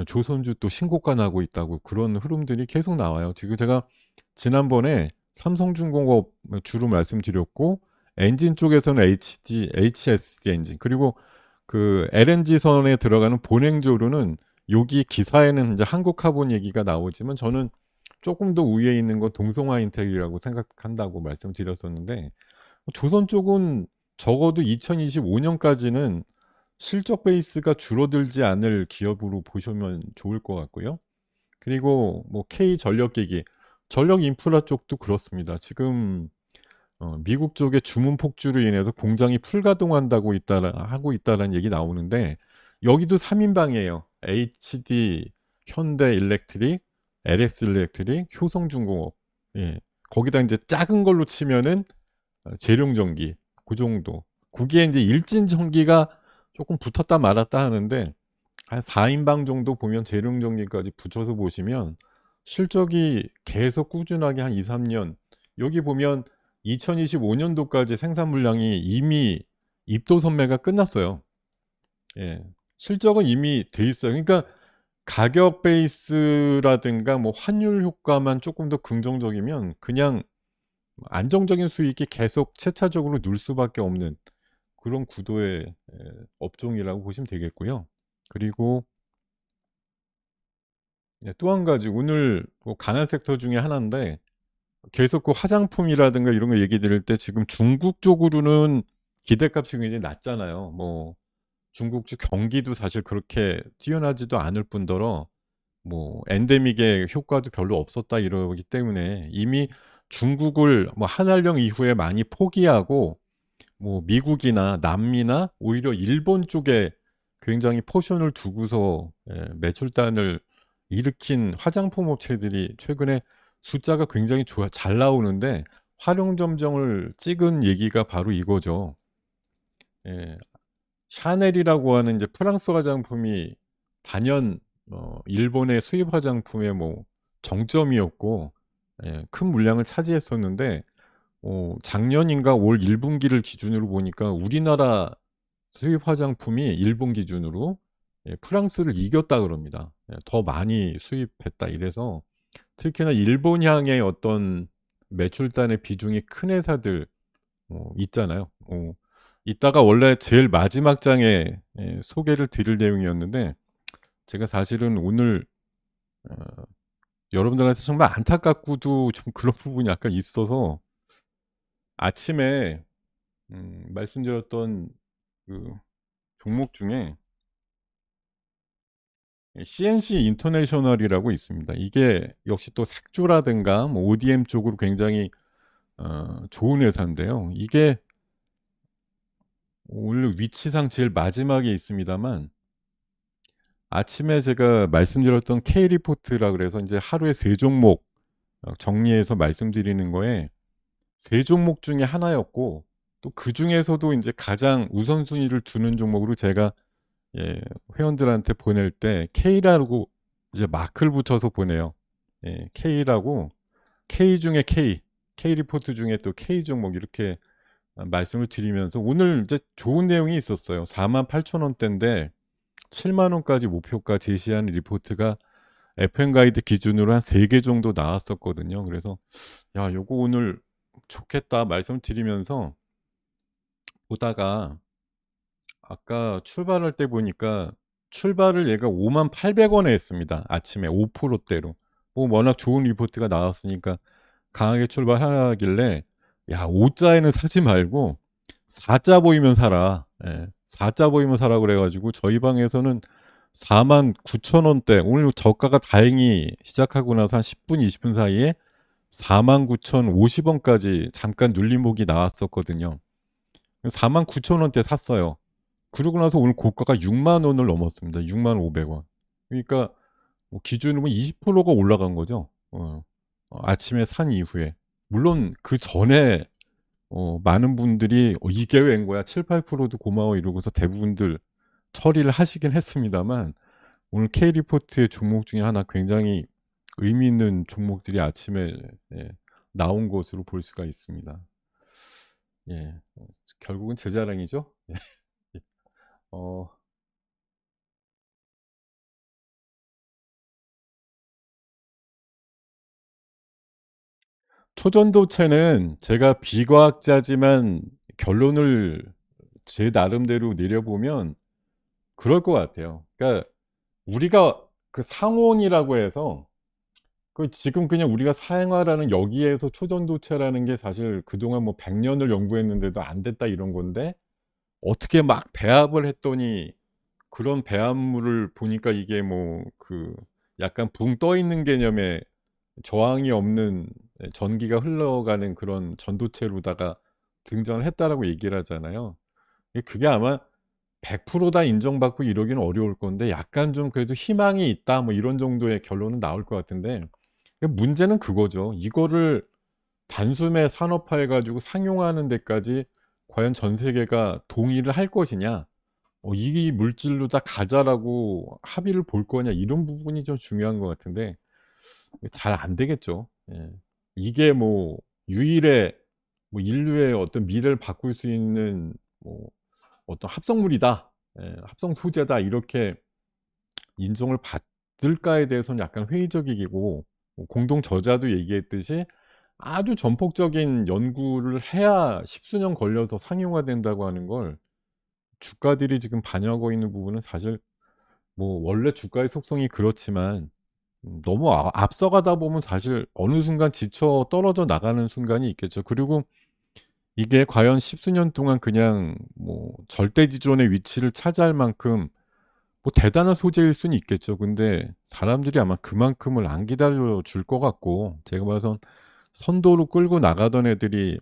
조선주 또 신고가 나고 있다고 그런 흐름들이 계속 나와요. 지금 제가 지난번에 삼성중공업 주로 말씀드렸고 엔진 쪽에서는 HSD 엔진 그리고 그 LNG선에 들어가는 본행조류는 여기 기사에는 인제 한국카본 얘기가 나오지만 저는 쪼끔 더 우위에 있는 건 동성화인텍이라고 생각한다고 말씀드렸었는데 조선 쪽은 적어도 2025 년까지는 실적 베이스가 줄어들지 않을 기업으로 보시면 좋을 것 같고요. 그리고 뭐 K전력기기, 전력 인프라 쪽도 그렇습니다. 지금 미국 쪽의 주문 폭주로 인해서 공장이 불가동한다고 하고 있다라는 얘기 나오는데 여기도 3 인방이에요. HD, 현대일렉트릭, LS일렉트릭, 효성중공업. 예. 거기다 인제 작은 걸로 치면은 재룡전기 고 정도. 거기에 인제 일진전기가 쪼끔 붙었다 말았다 하는데 한 4 인방 정도 보면 재룡전기까지 붙여서 보시면 실적이 계속 꾸준하게 한 2-3년 여기 보면 2025 년도까지 생산 물량이 이미 입도 선매가 끝났어요. 예. 실적은 이미 돼 있어요. 그러니까 가격 베이스라든가 뭐 환율 효과만 쪼끔 더 긍정적이면 그냥 안정적인 수익이 계속 체차적으로 늘 수밖에 없는 그런 구도의 업종이라고 보시면 되겠고요. 그리고 또 한 가지 오늘 뭐 강한 섹터 중에 하나인데 계속 그 화장품이라든가 이런 거 얘기 드릴 때 지금 중국 쪽으로는 기대값이 굉장히 낮잖아요. 뭐 중국 쪽 경기도 사실 그렇게 뛰어나지도 않을 뿐더러 뭐 엔데믹의 효과도 별로 없었다 이러기 때문에 이미 중국을 뭐 한알령 이후에 많이 포기하고 뭐 미국이나 남미나 오히려 일본 쪽에 굉장히 포션을 두고서 매출단을 일으킨 화장품 업체들이 최근에 숫자가 굉장히 잘 나오는데 활용점정을 찍은 얘기가 바로 이거죠. 예. 샤넬이라고 하는 이제 프랑스 화장품이 단연 일본의 수입 화장품의 뭐 정점이었고 큰 물량을 차지했었는데 작년인가 올 1 분기를 기준으로 보니까 우리나라 수입 화장품이 일본 기준으로 프랑스를 이겼다 그럽니다. 더 많이 수입했다 이래서 특히나 일본향의 어떤 매출단의 비중이 큰 회사들 있잖아요. 이따가 원래 제일 마지막 장에 소개를 드릴 내용이었는데 제가 사실은 오늘 어 여러분들한테 정말 안타깝고도 좀 그런 부분이 약간 있어서 아침에 말씀드렸던 그 종목 중에 CNC 인터내셔널이라고 있습니다. 이게 역시 또 색조라든가 뭐 ODM 쪽으로 굉장히 좋은 회사인데요. 이게 오늘 위치상 제일 마지막에 있습니다만 아침에 제가 말씀드렸던 K리포트라 그래서 인제 하루에 3 종목 정리해서 말씀드리는 거에 3 종목 중에 하나였고 또 그중에서도 인제 가장 우선순위를 두는 종목으로 제가 회원들한테 보낼 때 K라고 이제 마크를 붙여서 보내요. K라고 K 중에 K, K리포트 중에 또 K 종목 이렇게 말씀을 드리면서 오늘 이제 좋은 내용이 있었어요. 48,000 원대인데 7만 원까지 목표가 제시한 리포트가 FM 가이드 기준으로 한 3개 정도 나왔었거든요. 그래서 '야 요거 오늘 좋겠다.' 말씀을 드리면서 보다가 아까 출발할 때 보니까 출발을 얘가 58,800 원에 했습니다. 아침에 5% 대로. 뭐 워낙 좋은 리포트가 나왔으니까 강하게 출발하길래 "야 5 자에는 사지 말고 4 자 보이면 사라." 4 자 보이면 사라 그래 가지고 저희 방에서는 49,000 원대 오늘 저가가 다행히 시작하고 나서 한 10 분, 20분 사이에 49,050 원까지 잠깐 눌림목이 나왔었거든요. 49,000 원대 샀어요. 그러고 나서 오늘 고가가 60,000 원을 넘었습니다. 60,500 원. 그러니까 뭐 기준으로 20%가 올라간 거죠. 아침에 산 이후에. 물론 그전에 많은 분들이 "이게 웬 거야. 7-8%도 고마워." 이러고서 대부분들 처리를 하시긴 했습니다만 오늘 K리포트의 종목 중에 하나 굉장히 의미 있는 종목들이 아침에 예 나온 것으로 볼 수가 있습니다. 예. 결국은 제 자랑이죠. 예. 어 초전도체는 제가 비과학자지만 결론을 제 나름대로 내려보면 그럴 것 같아요. 그러니까 우리가 그 상온이라고 해서 지금 그냥 우리가 사용하라는 여기에서 초전도체라는 게 사실 그동안 뭐 100 년을 연구했는데도 안 됐다 이런 건데 어떻게 막 배합을 했더니 그런 배합물을 보니까 이게 뭐 약간 붕 떠 있는 개념의 저항이 없는 전기가 흘러가는 그런 전도체로다가 등장을 했다라고 얘기를 하잖아요. 그게 아마 100% 다 인정받고 이러기는 어려울 건데 약간 좀 그래도 '희망이 있다.' 뭐 이런 정도의 결론은 나올 것 같은데 문제는 그거죠. 이거를 단숨에 산업화해 가지고 상용화하는 데까지 과연 전 세계가 동의를 할 것이냐. '이 물질로 다 가자.'라고 합의를 볼 거냐 이런 부분이 좀 중요한 것 같은데 잘 안 되겠죠. 예. 이게 뭐 유일의 뭐 인류의 어떤 미래를 바꿀 수 있는 뭐 어떤 합성물이다. 예. 합성 소재다. 이렇게 인정을 받을까에 대해서는 약간 회의적이고 공동 저자도 얘기했듯이 아주 전폭적인 연구를 해야 십수년 걸려서 상용화된다고 하는 걸 주가들이 지금 반영하고 있는 부분은 사실 뭐 원래 주가의 속성이 그렇지만 너무 앞서가다 보면 사실 어느 순간 지쳐 떨어져 나가는 순간이 있겠죠. 그리고 이게 과연 십수년 동안 그냥 뭐 절대지존의 위치를 차지할 만큼 뭐 대단한 소재일 수는 있겠죠. 근데 사람들이 아마 그만큼을 안 기다려 줄 것 같고 제가 봐선 선도로 끌고 나가던 애들이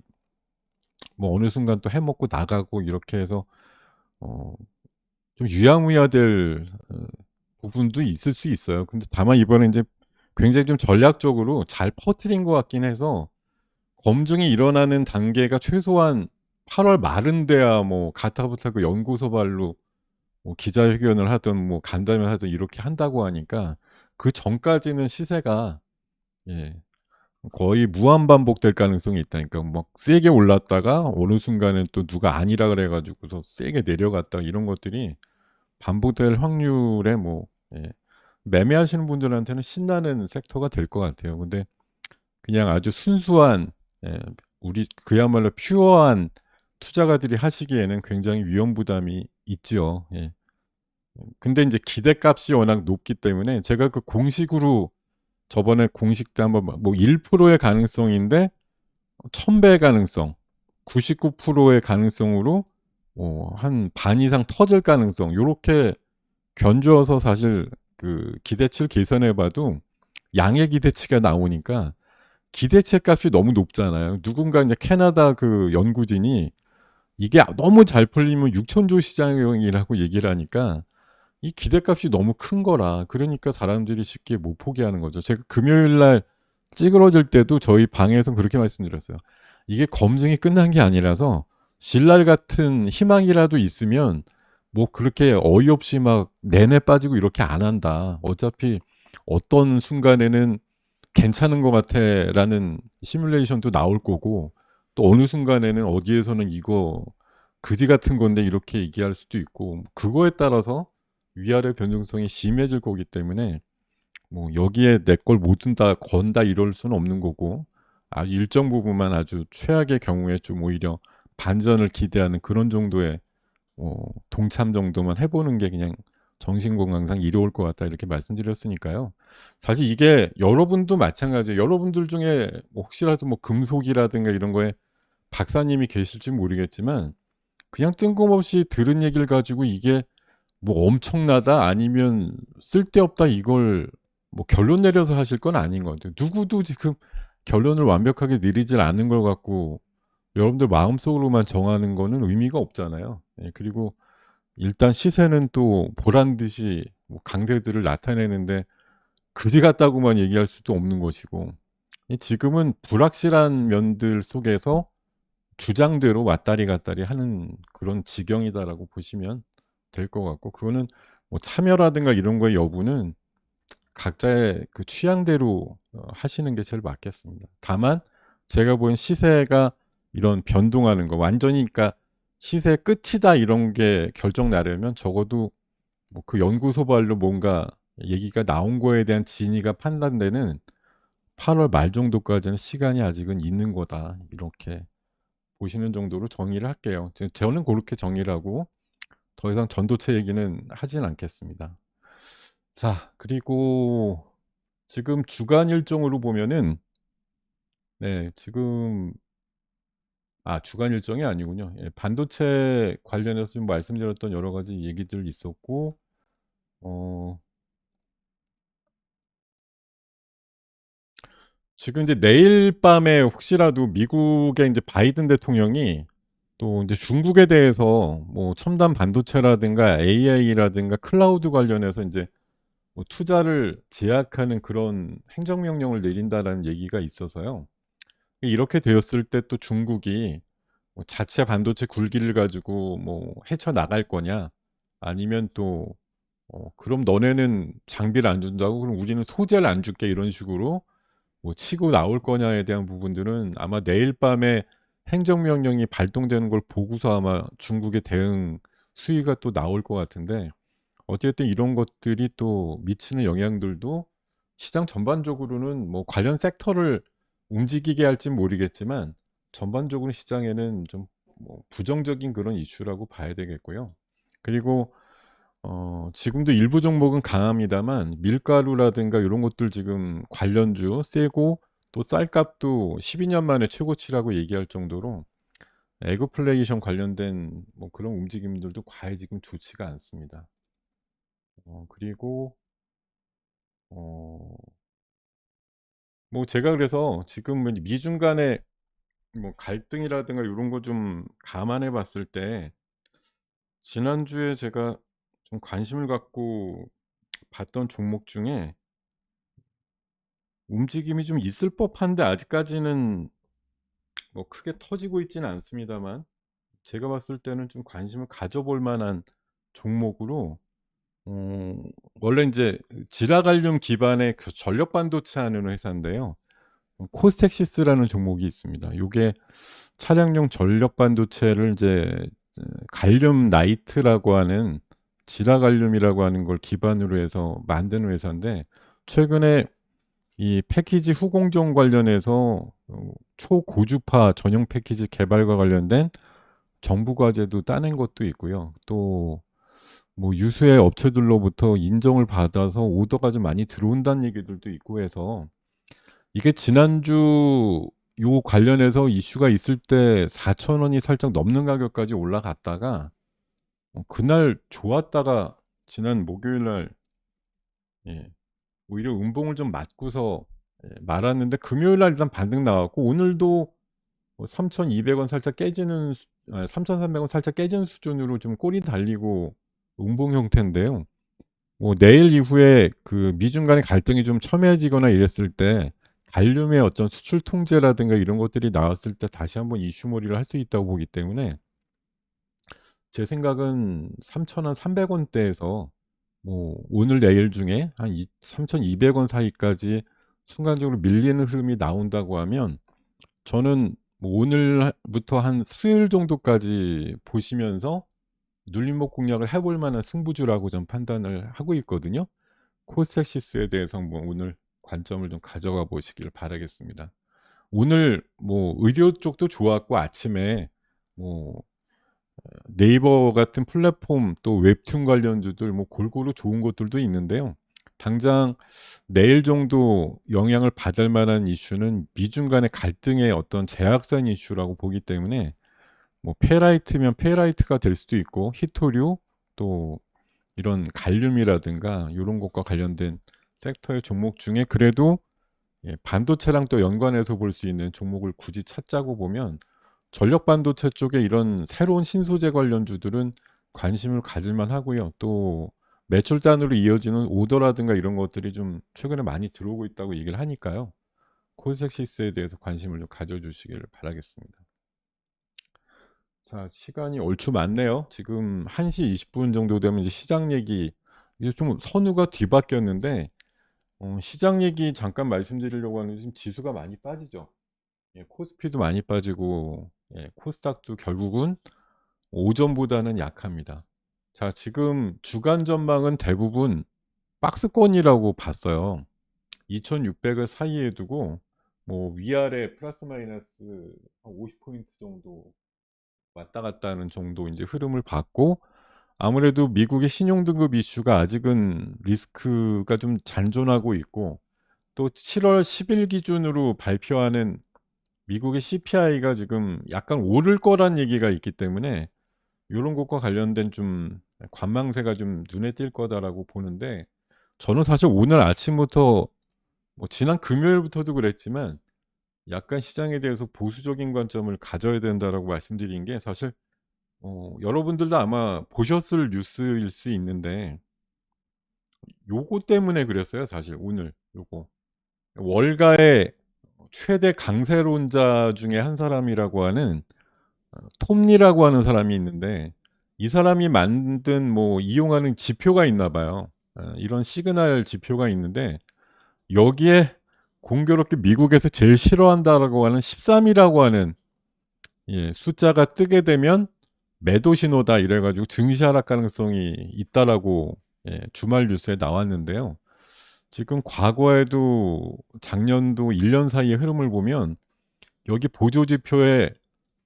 뭐 어느 순간 또 해먹고 나가고 이렇게 해서 어 좀 유야무야될 부분도 있을 수 있어요. 근데 다만 이번에 인제 굉장히 좀 전략적으로 잘 퍼뜨린 것 같긴 해서 검증이 일어나는 단계가 최소한 8월 말은 돼야 뭐 가타부타 그 연구소 발로 뭐 기자회견을 하든 뭐 간담회를 하든 이렇게 한다고 하니까 그전까지는 시세가 예 거의 무한 반복될 가능성이 있다니까. 막 세게 올랐다가 어느 순간에 또 누가 아니라 그래 가지고서 세게 내려갔다가 이런 것들이 반복될 확률에 뭐 예 매매하시는 분들한테는 신나는 섹터가 될 것 같아요. 근데 그냥 아주 순수한 예 우리 그야말로 퓨어한 투자가들이 하시기에는 굉장히 위험 부담이 있죠. 예. 근데 인제 기대값이 워낙 높기 때문에 제가 그 공식으로 저번에 공식 때 한번 뭐 1%의 가능성인데 1000 배의 가능성, 99%의 가능성으로 한 반 이상 터질 가능성 요렇게 견주어서 사실 기대치를 계산해 봐도 양의 기대치가 나오니까 기대치 값이 너무 높잖아요. 누군가 인제 캐나다 그 연구진이 이게 너무 잘 풀리면 6,000조 시장이라고 얘기를 하니까 이 기대값이 너무 큰 거라 그러니까 사람들이 쉽게 못 포기하는 거죠. 제가 금요일 날 찌그러질 때도 저희 방에서 그렇게 말씀드렸어요. 이게 검증이 끝난 게 아니라서 신랄 같은 희망이라도 있으면 뭐 그렇게 어이없이 막 내내 빠지고 이렇게 안 한다. 어차피 어떤 순간에는 '괜찮은 것 같아.'라는 시뮬레이션도 나올 거고 또 어느 순간에는 어디에서는 '이거 그지 같은 건데.' 이렇게 얘기할 수도 있고 그거에 따라서 위아래 변동성이 심해질 거기 때문에 뭐 여기에 내 걸 뭐든 다 건다 이럴 수는 없는 거고 일정 부분만 아주 최악의 경우에 좀 오히려 반전을 기대하는 그런 정도의 동참 정도만 해 보는 게 그냥 정신 건강상 이로울 것 같다 이렇게 말씀드렸으니까요. 사실 이게 여러분도 마찬가지예요. 여러분들 중에 뭐 혹시라도 뭐 금속이라든가 이런 거에 박사님이 계실지 모르겠지만 그냥 뜬금없이 들은 얘기를 가지고 이게 뭐 엄청나다 아니면 쓸데없다 이걸 뭐 결론 내려서 하실 건 아닌 것 같아요. 누구도 지금 결론을 완벽하게 내리질 않은 걸 갖고 여러분들 마음속으로만 정하는 거는 의미가 없잖아요. 예 그리고 일단 시세는 또 보란 듯이 뭐 강세들을 나타내는데 그지 같다고만 얘기할 수도 없는 것이고 지금은 불확실한 면들 속에서 주장대로 왔다리 갔다리 하는 그런 지경이다라고 보시면 될 것 같고, 그거는 뭐 참여라든가 이런 거의 여부는 각자의 그 취향대로 하시는 게 제일 맞겠습니다. 다만 제가 본 시세가 이런 변동하는 거 완전히, 그러니까 시세 끝이다 이런 게 결정 나려면 적어도 뭐 그 연구소발로 뭔가 얘기가 나온 거에 대한 진위가 판단되는 8월 말 정도까지는 시간이 아직은 있는 거다, 이렇게 보시는 정도로 정리를 할게요. 저는 그렇게 정리를 하고 더 이상 전도체 얘기는 하진 않겠습니다. 자, 그리고 지금 주간 일정으로 보면은, 네, 지금, 주간 일정이 아니군요. 예, 반도체 관련해서 좀 말씀드렸던 여러 가지 얘기들 있었고, 어, 지금 이제 내일 밤에 혹시라도 미국의 이제 바이든 대통령이 또 이제 중국에 대해서 뭐 첨단 반도체라든가 AI라든가 클라우드 관련해서 이제 뭐 투자를 제약하는 그런 행정명령을 내린다라는 얘기가 있어서요. 이렇게 되었을 때 또 중국이 뭐 자체 반도체 굴기를 가지고 뭐 헤쳐나갈 거냐, 아니면 또 그럼 너네는 장비를 안 준다고 그럼 우리는 소재를 안 줄게, 이런 식으로 뭐 치고 나올 거냐에 대한 부분들은 아마 내일 밤에 행정명령이 발동되는 걸 보고서 아마 중국의 대응 수위가 또 나올 것 같은데, 어쨌든 이런 것들이 또 미치는 영향들도 시장 전반적으로는 뭐 관련 섹터를 움직이게 할진 모르겠지만 전반적으로 시장에는 좀 뭐 부정적인 그런 이슈라고 봐야 되겠고요. 그리고 지금도 일부 종목은 강합니다만 밀가루라든가 이런 것들 지금 관련주 세고, 또 쌀값도 12년 만에 최고치라고 얘기할 정도로 에그플레이션 관련된 뭐 그런 움직임들도 과히 지금 좋지가 않습니다. 그리고 어 뭐 제가 그래서 지금 뭐 미중 간의 뭐 갈등이라든가 요런 거 좀 감안해 봤을 때, 지난주에 제가 좀 관심을 갖고 봤던 종목 중에 움직임이 좀 있을 법한데 아직까지는 뭐 크게 터지고 있지는 않습니다만, 제가 봤을 때는 좀 관심을 가져볼 만한 종목으로, 어 원래 인제 지라갈륨 기반의 그 전력 반도체 하는 회사인데요. 코스텍시스라는 종목이 있습니다. 요게 차량용 전력 반도체를 이제 갈륨 나이트라고 하는, 지라갈륨이라고 하는 걸 기반으로 해서 만드는 회사인데, 최근에 이 패키지 후공정 관련해서 초고주파 전용 패키지 개발과 관련된 정부 과제도 따낸 것도 있고요. 또 뭐 유수의 업체들로부터 인정을 받아서 오더가 좀 많이 들어온다는 얘기들도 있고 해서, 이게 지난주 요 관련해서 이슈가 있을 때 4천 원이 살짝 넘는 가격까지 올라갔다가 그날 좋았다가 지난 목요일 날, 예, 오히려 음봉을 좀 맞고서 말았는데, 금요일 날 일단 반등 나왔고 오늘도 뭐 3,200원 살짝 깨지는 3,300원 살짝 깨지는 수준으로 좀 꼬리 달리고 음봉 형태인데요. 뭐 내일 이후에 그 미중 간의 갈등이 좀 첨예해지거나 이랬을 때 갈륨의 어떤 수출 통제라든가 이런 것들이 나왔을 때 다시 한번 이슈몰이를 할 수 있다고 보기 때문에, 제 생각은 3,300원대에서 뭐 오늘 내일 중에 한 3,200원 사이까지 순간적으로 밀리는 흐름이 나온다고 하면, 저는 뭐 오늘부터 한 수요일 정도까지 보시면서 눌림목 공략을 해볼 만한 승부주라고 좀 판단을 하고 있거든요. 코스닥시스에 대해서 뭐 오늘 관점을 좀 가져가 보시길 바라겠습니다. 오늘 뭐 의료 쪽도 좋았고, 아침에 뭐 네이버 같은 플랫폼 또 웹툰 관련주들 뭐 골고루 좋은 것들도 있는데요. 당장 내일 정도 영향을 받을 만한 이슈는 미중 간의 갈등의 어떤 제약산 이슈라고 보기 때문에, 뭐 페라이트면 페라이트가 될 수도 있고, 히토류 또 이런 갈륨이라든가 요런 것과 관련된 섹터의 종목 중에 그래도 반도체랑 또 연관해서 볼 수 있는 종목을 굳이 찾자고 보면, 전력 반도체 쪽에 이런 새로운 신소재 관련주들은 관심을 가질 만하고요. 또 매출단으로 이어지는 오더라든가 이런 것들이 좀 최근에 많이 들어오고 있다고 얘기를 하니까요. 코스닥6에 대해서 관심을 좀 가져주시기를 바라겠습니다. 자, 시간이 얼추 많네요. 지금 1시 20분 정도 되면 이제 시장 얘기, 이게 좀 선우가 뒤바뀌었는데, 시장 얘기 잠깐 말씀드리려고 하는데 지금 지수가 많이 빠지죠. 예, 코스피도 많이 빠지고, 예, 코스닥도 결국은 오전보다는 약합니다. 자, 지금 주간 전망은 대부분 박스권이라고 봤어요. 2600을 사이에 두고 뭐 위아래 플러스 마이너스 50포인트 정도 왔다 갔다 하는 정도 이제 흐름을 봤고, 아무래도 미국의 신용등급 이슈가 아직은 리스크가 좀 잔존하고 있고, 또 7월 10일 기준으로 발표하는 미국의 CPI가 지금 약간 오를 거란 얘기가 있기 때문에 이런 것과 관련된 좀 관망세가 좀 눈에 띌 거다라고 보는데, 저는 사실 오늘 아침부터 뭐 지난 금요일부터도 그랬지만 약간 시장에 대해서 보수적인 관점을 가져야 된다라고 말씀드린 게, 사실 여러분들도 아마 보셨을 뉴스일 수 있는데 요거 때문에 그랬어요. 사실 오늘 요거 월가의 최대 강세론자 중에 한 사람이라고 하는 톰리라고 하는 사람이 있는데, 이 사람이 만든 뭐 이용하는 지표가 있나 봐요. 이런 시그널 지표가 있는데 여기에 공교롭게 미국에서 제일 싫어한다라고 하는 13이라고 하는, 예, 숫자가 뜨게 되면 매도 신호다 이래 가지고 증시 하락 가능성이 있다라고, 예, 주말 뉴스에 나왔는데요. 지금 과거에도 작년도 1년 사이의 흐름을 보면 여기 보조 지표에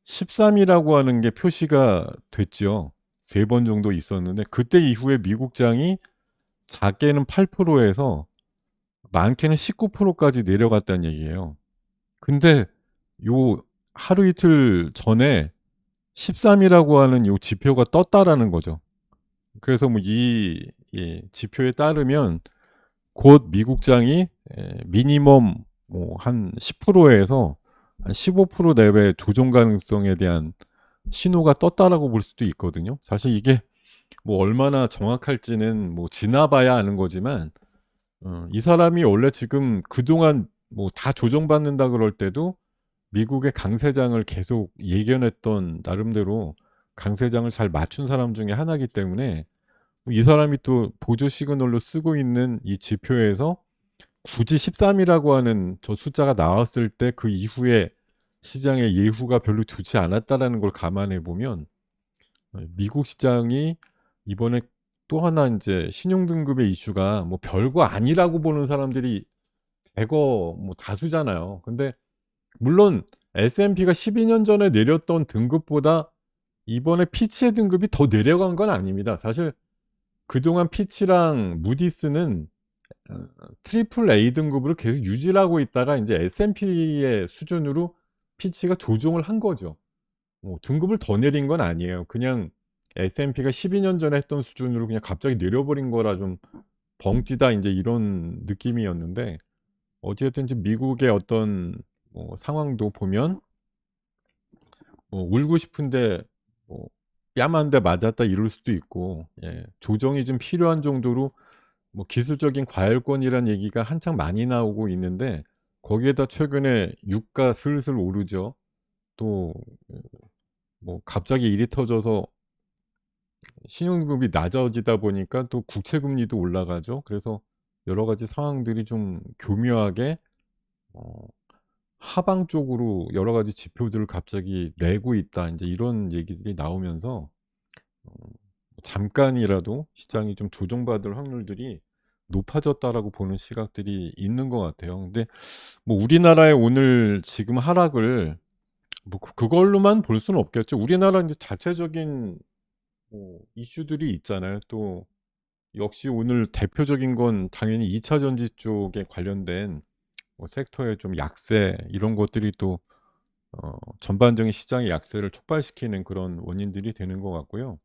13이라고 하는 게 표시가 됐죠. 3번 정도 있었는데 그때 이후에 미국장이 작게는 8%에서 많게는 19%까지 내려갔다는 얘기예요. 근데 요 하루 이틀 전에 13이라고 하는 요 지표가 떴다라는 거죠. 그래서 뭐 이, 예, 지표에 따르면 곧 미국장이 미니멈 뭐 한 10%에서 한 15% 내외 조정 가능성에 대한 신호가 떴다라고 볼 수도 있거든요. 사실 이게 뭐 얼마나 정확할지는 뭐 지나봐야 아는 거지만, 이 사람이 원래 지금 그동안 뭐 다 조정받는다 그럴 때도 미국의 강세장을 계속 예견했던, 나름대로 강세장을 잘 맞춘 사람 중에 하나이기 때문에 이 사람이 또 보조 시그널로 쓰고 있는 이 지표에서 굳이 13이라고 하는 저 숫자가 나왔을 때 그 이후에 시장의 예후가 별로 좋지 않았다라는 걸 감안해 보면, 미국 시장이 이번에 또 하나 이제 신용등급의 이슈가 뭐 별거 아니라고 보는 사람들이 대거 뭐 다수잖아요. 근데 물론 S&P가 12년 전에 내렸던 등급보다 이번에 피치의 등급이 더 내려간 건 아닙니다. 사실 그동안 피치랑 무디스는 트리플 A 등급으로 계속 유지를 하고 있다가 이제 S&P의 수준으로 피치가 조정을 한 거죠. 등급을 더 내린 건 아니에요. 그냥 S&P가 12년 전에 했던 수준으로 그냥 갑자기 내려버린 거라 좀 벙찌다 이제 이런 느낌이었는데, 어찌됐든 지금 미국의 어떤 상황도 보면 울고 싶은데 뭐 뺨 한 대 맞았다 이럴 수도 있고, 예, 조정이 좀 필요한 정도로 뭐 기술적인 과열권이란 얘기가 한창 많이 나오고 있는데, 거기에다 최근에 유가 슬슬 오르죠. 또 뭐 갑자기 일이 터져서 신용등급이 낮아지다 보니까 또 국채금리도 올라가죠. 그래서 여러 가지 상황들이 좀 교묘하게 어 하방 쪽으로 여러 가지 지표들을 갑자기 내고 있다, 인제 이런 얘기들이 나오면서 어 잠깐이라도 시장이 좀 조정받을 확률들이 높아졌다라고 보는 시각들이 있는 것 같아요. 근데 뭐 우리나라의 오늘 지금 하락을 뭐 그걸로만 볼 수는 없겠죠. 우리나라 인제 자체적인 뭐 이슈들이 있잖아요. 또 역시 오늘 대표적인 건 당연히 2차 전지 쪽에 관련된 뭐 섹터의 좀 약세, 이런 것들이 또 전반적인 시장의 약세를 촉발시키는 그런 원인들이 되는 것 같고요.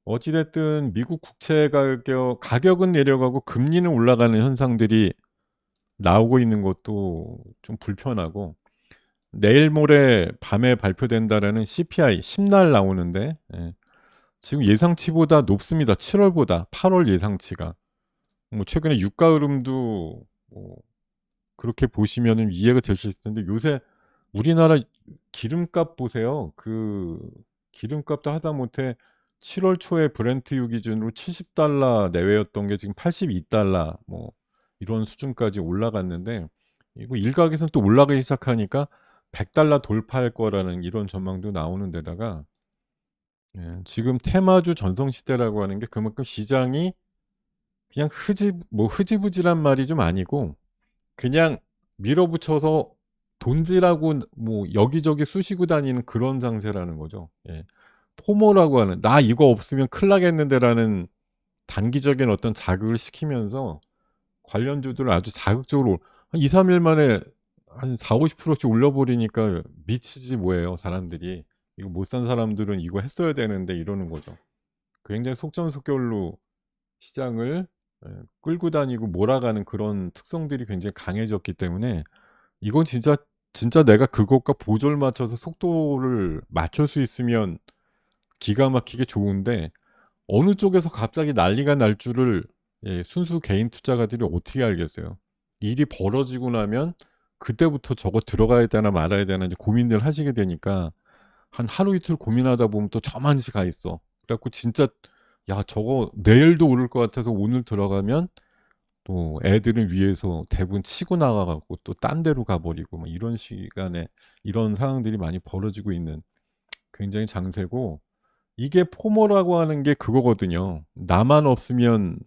어찌 됐든 미국 국채 가격은 내려가고 금리는 올라가는 현상들이 나오고 있는 것도 좀 불편하고, 내일 모레 밤에 발표된다라는 CPI 10날 나오는데, 예, 지금 예상치보다 높습니다. 7월보다 8월 예상치가. 뭐 최근에 유가 흐름도 뭐 그렇게 보시면은 이해가 되실 텐데 요새 우리나라 기름값 보세요. 그 기름값도 하다못해 7월 초에 브렌트유 기준으로 $70 내외였던 게 지금 $82 뭐 이런 수준까지 올라갔는데 이거 일각에서는 또 올라가기 시작하니까 $100 돌파할 거라는 이런 전망도 나오는 데다가 지금 테마주 전성시대라고 하는 게 그만큼 시장이 그냥 흐지부지란 말이 좀 아니고 그냥 밀어붙여서 돈지라고 뭐 여기저기 쑤시고 다니는 그런 장세라는 거죠. 예. 포모라고 하는 '나 이거 없으면 큰일 나겠는데.'라는 단기적인 어떤 자극을 시키면서 관련주들을 아주 자극적으로 한 2-3일 만에 한 40-50% 씩 올려 버리니까 미치지 뭐예요 사람들이. 이거 못 산 사람들은 '이거 했어야 되는데.' 이러는 거죠. 굉장히 속전속결로 시장을 끌고 다니고 몰아가는 그런 특성들이 굉장히 강해졌기 때문에 이건 진짜 내가 그것과 보조를 맞춰서 속도를 맞출 수 있으면 기가 막히게 좋은데 어느 쪽에서 갑자기 난리가 날 줄을 순수 개인 투자가들이 어떻게 알겠어요. 일이 벌어지고 나면 그때부터 '저거 들어가야 되나 말아야 되나.' 이제 고민들 하시게 되니까 한 하루 이틀 고민하다 보면 또 저만치 가 있어. 그래 갖고 진짜 '야 저거 내일도 오를 것 같아서 오늘 들어가면 또 애들을 위해서 대부분 치고 나가 갖고 또 딴 데로 가 버리고 뭐 이런 시간에 이런 상황들이 많이 벌어지고 있는 굉장히 장세고 이게 포모라고 하는 게 그거거든요. '나만 없으면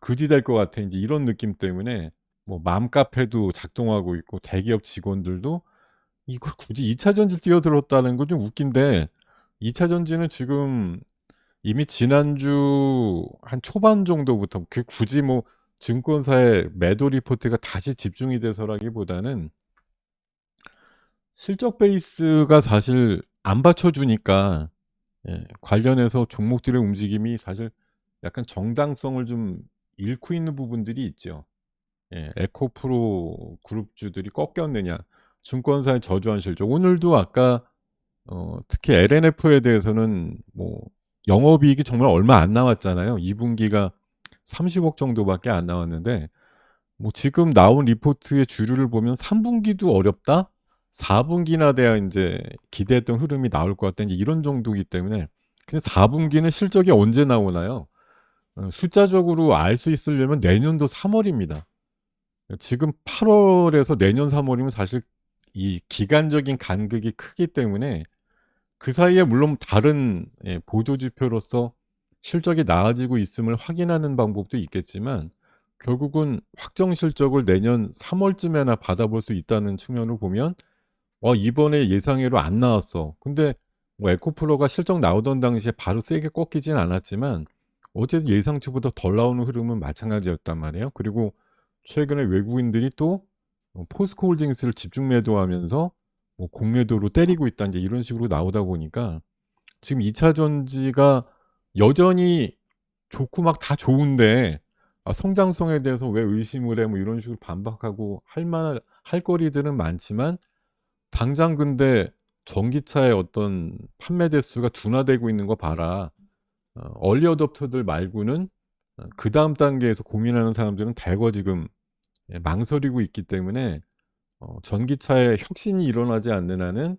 그지 될 것 같아.' 인제 이런 느낌 때문에 뭐 맘카페도 작동하고 있고 대기업 직원들도 이거 굳이 2차 전지 뛰어들었다는 건 좀 웃긴데 2차 전지는 지금 이미 지난주 한 초반 정도부터 그 굳이 뭐 증권사의 매도 리포트가 다시 집중이 돼서라기보다는 실적 베이스가 사실 안 받쳐주니까 관련해서 종목들의 움직임이 사실 약간 정당성을 좀 잃고 있는 부분들이 있죠. 에코프로 그룹주들이 꺾였느냐, 증권사의 저조한 실적. 오늘도 아까 특히 LNF에 대해서는 뭐 영업이익이 정말 얼마 안 나왔잖아요. 2 분기가 30억 정도밖에 안 나왔는데 뭐 지금 나온 리포트의 주류를 보면 3 분기도 어렵다. 4 분기나 돼야 인제 기대했던 흐름이 나올 것 같다. 인제 이런 정도이기 때문에 근데 4 분기는 실적이 언제 나오나요? 숫자적으로 알 수 있으려면 내년도 3 월입니다. 지금 8 월에서 내년 3 월이면 사실 이 기간적인 간극이 크기 때문에 그 사이에 물론 다른 보조 지표로서 실적이 나아지고 있음을 확인하는 방법도 있겠지만 결국은 확정 실적을 내년 3 월쯤에나 받아볼 수 있다는 측면으로 보면 이번에 예상외로 안 나왔어. 근데 뭐 에코프로가 실적 나오던 당시에 바로 세게 꺾이진 않았지만 어쨌든 예상치보다 덜 나오는 흐름은 마찬가지였단 말이에요. 그리고 최근에 외국인들이 또 포스코홀딩스를 집중 매도하면서 뭐 공매도로 때리고 있다 인제 이런 식으로 나오다 보니까 지금 2차 전지가 여전히 좋고 막 다 좋은데 성장성에 대해서 "왜 의심을 해?" 뭐 이런 식으로 반박하고 할 거리들은 많지만 당장 근데 "전기차의 어떤 판매 대수가 둔화되고 있는 거 봐라." 얼리 어댑터들 말고는 그다음 단계에서 고민하는 사람들은 대거 지금 망설이고 있기 때문에 전기차에 혁신이 일어나지 않는 한은